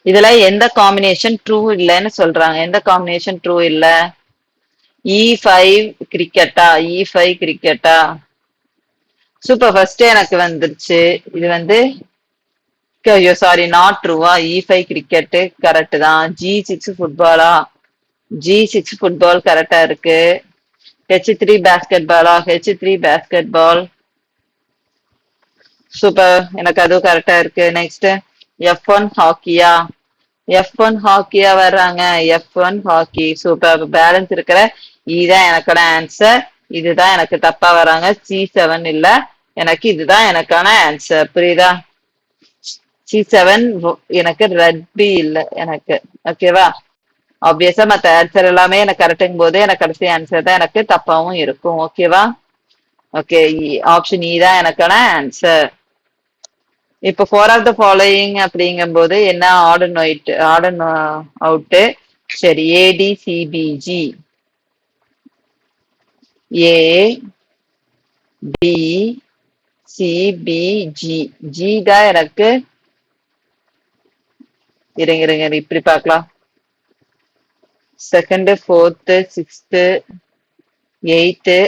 இதுல எந்த காம்பினேஷன் ட்ரூ இல்லைன்னு சொல்றாங்க? எந்த காம்பினேஷன் ட்ரூ இல்ல? E5 கிரிக்கெட்டா? E5 கிரிக்கெட்டா? சூப்பர், ஃபர்ஸ்ட் எனக்கு வந்துருச்சு. இது வந்து ஐயோ சாரி, நாட் ட்ரூவா? E5 கிரிக்கெட் கரெக்ட் தான். G6 ஃபுட்பாலா? G6 ஃபுட்பால் கரெக்டா இருக்கு. H3 பேஸ்கெட் பாலா? H3 basketball. சூப்பர், எனக்கு அதுவும் கரெக்டா இருக்கு. Next F1 ஹாக்கியா? F1 ஹாக்கியா வர்றாங்க? F1 hockey. சூப்பர், பேலன்ஸ் இருக்கிற இதுதான் எனக்கான ஆன்சர். இதுதான் எனக்கு தப்பா வராங்க. C7 இல்ல, எனக்கு இதுதான் எனக்கான ஆன்சர். புரியுதா? C7 எனக்கு ரக்பி இல்ல எனக்கு. ஓகேவா? ஆப்வியஸா மத்த ஆன்சர் எல்லாமே எனக்கு கரெக்டுங்கும் போது எனக்கு கடைசி ஆன்சர் தான் எனக்கு தப்பாவும் இருக்கும். ஓகேவா? ஓகே, ஆப்ஷன் இ தான் எனக்கான ஆன்சர். இப்போ ஃபோர் ஆஃப் த ஃபாலோயிங் அப்படிங்கும் போது என்ன? ஆர்டன் ஒயிட், ஆர்டன் அவுட்டு. சரி, A D C B G. A B C B G. G தான் எனக்கு. இருங்க இருங்க, இப்படி பார்க்கலாம். Second, fourth, sixth, eighth.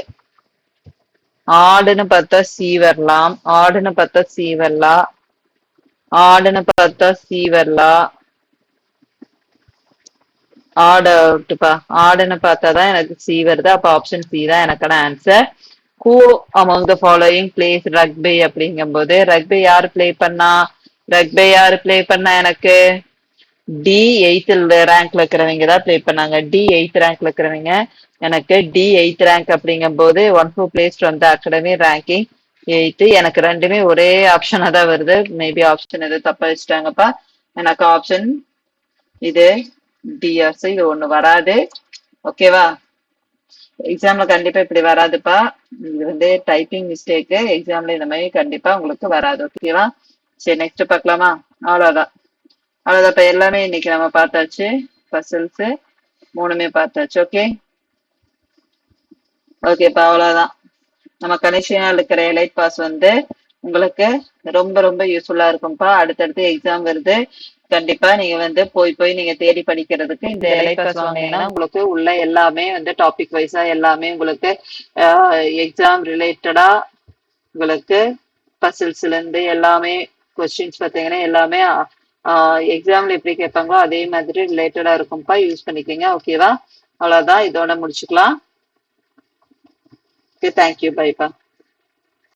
ஆடுன்னு பார்த்தா சி வரலாம், ஆடுன்னு பார்த்தா சி வரலாம், ஆடுன்னு பார்த்தா சி வரலாம். ஆடு அவுட்டுப்பா. ஆடுன்னு பார்த்தாதான் எனக்கு சி வருது. அப்ப ஆப்ஷன் சி தான் எனக்கான answer. Who among the following place rugby அப்படிங்கும் போது ரக்பி யாரு பிளே பண்ணா? ரக்பி யாரு பிளே பண்ணா? எனக்கு டி எயித் ரேங்க்ல இருக்கிறவங்க தான் பிளே பண்ணாங்க. டி எயித் ரேங்க்ல இருக்கிறவங்க. எனக்கு டி எயித் ரேங்க் அப்படிங்கும் போது one who plays from the academy ranking eighth. எனக்கு ரெண்டுமே ஒரே ஆப்ஷனா தான் வருது. மேபி ஆப்ஷன் எதுவும் தப்பா வச்சுட்டாங்கப்பா. எனக்கு ஆப்ஷன் இது டிஎஸ், இது ஒண்ணு வராது. ஓகேவா? எக்ஸாம்ல கண்டிப்பா இப்படி வராதுப்பா. இது வந்து டைப்பிங் மிஸ்டேக்கு. எக்ஸாம்ல இந்த மாதிரி கண்டிப்பா உங்களுக்கு வராது. ஓகேவா? சரி, நெக்ஸ்ட் பார்க்கலாமா? அவ்வளவுதான். அவ்வளவுதான். இப்ப எல்லாமே இன்னைக்கு நம்ம பார்த்தாச்சு. பசில்ஸ் மூணுமே பார்த்தாச்சு. ஓகே ஓகேப்பா, அவ்வளவுதான். நம்ம கனெக்ஷனா இருக்கிற எலைட் பாஸ் வந்து உங்களுக்கு ரொம்ப ரொம்ப யூஸ்ஃபுல்லா இருக்கும்ப்பா. அடுத்தடுத்து எக்ஸாம் வருது. கண்டிப்பா நீங்க வந்து போய் நீங்க தேடி படிக்கிறதுக்கு இந்த எலைட் பாஸ் வாங்கினீங்கன்னா உங்களுக்கு உள்ள எல்லாமே வந்து டாபிக் வைஸா எல்லாமே உங்களுக்கு எக்ஸாம் ரிலேட்டடா உங்களுக்கு பசில்ஸ்ல இருந்து எல்லாமே கொஸ்டின்ஸ் பார்த்தீங்கன்னா எல்லாமே எக்ஸாம்ல எப்படி கேட்பாங்களோ அதே மாதிரி ரிலேட்டடா இருக்கும்ப்பா. யூஸ் பண்ணிக்கோங்க. ஓகேவா? அவ்வளவுதான், இதோட முடிச்சுக்கலாம். Okay, thank you, பைப்பா.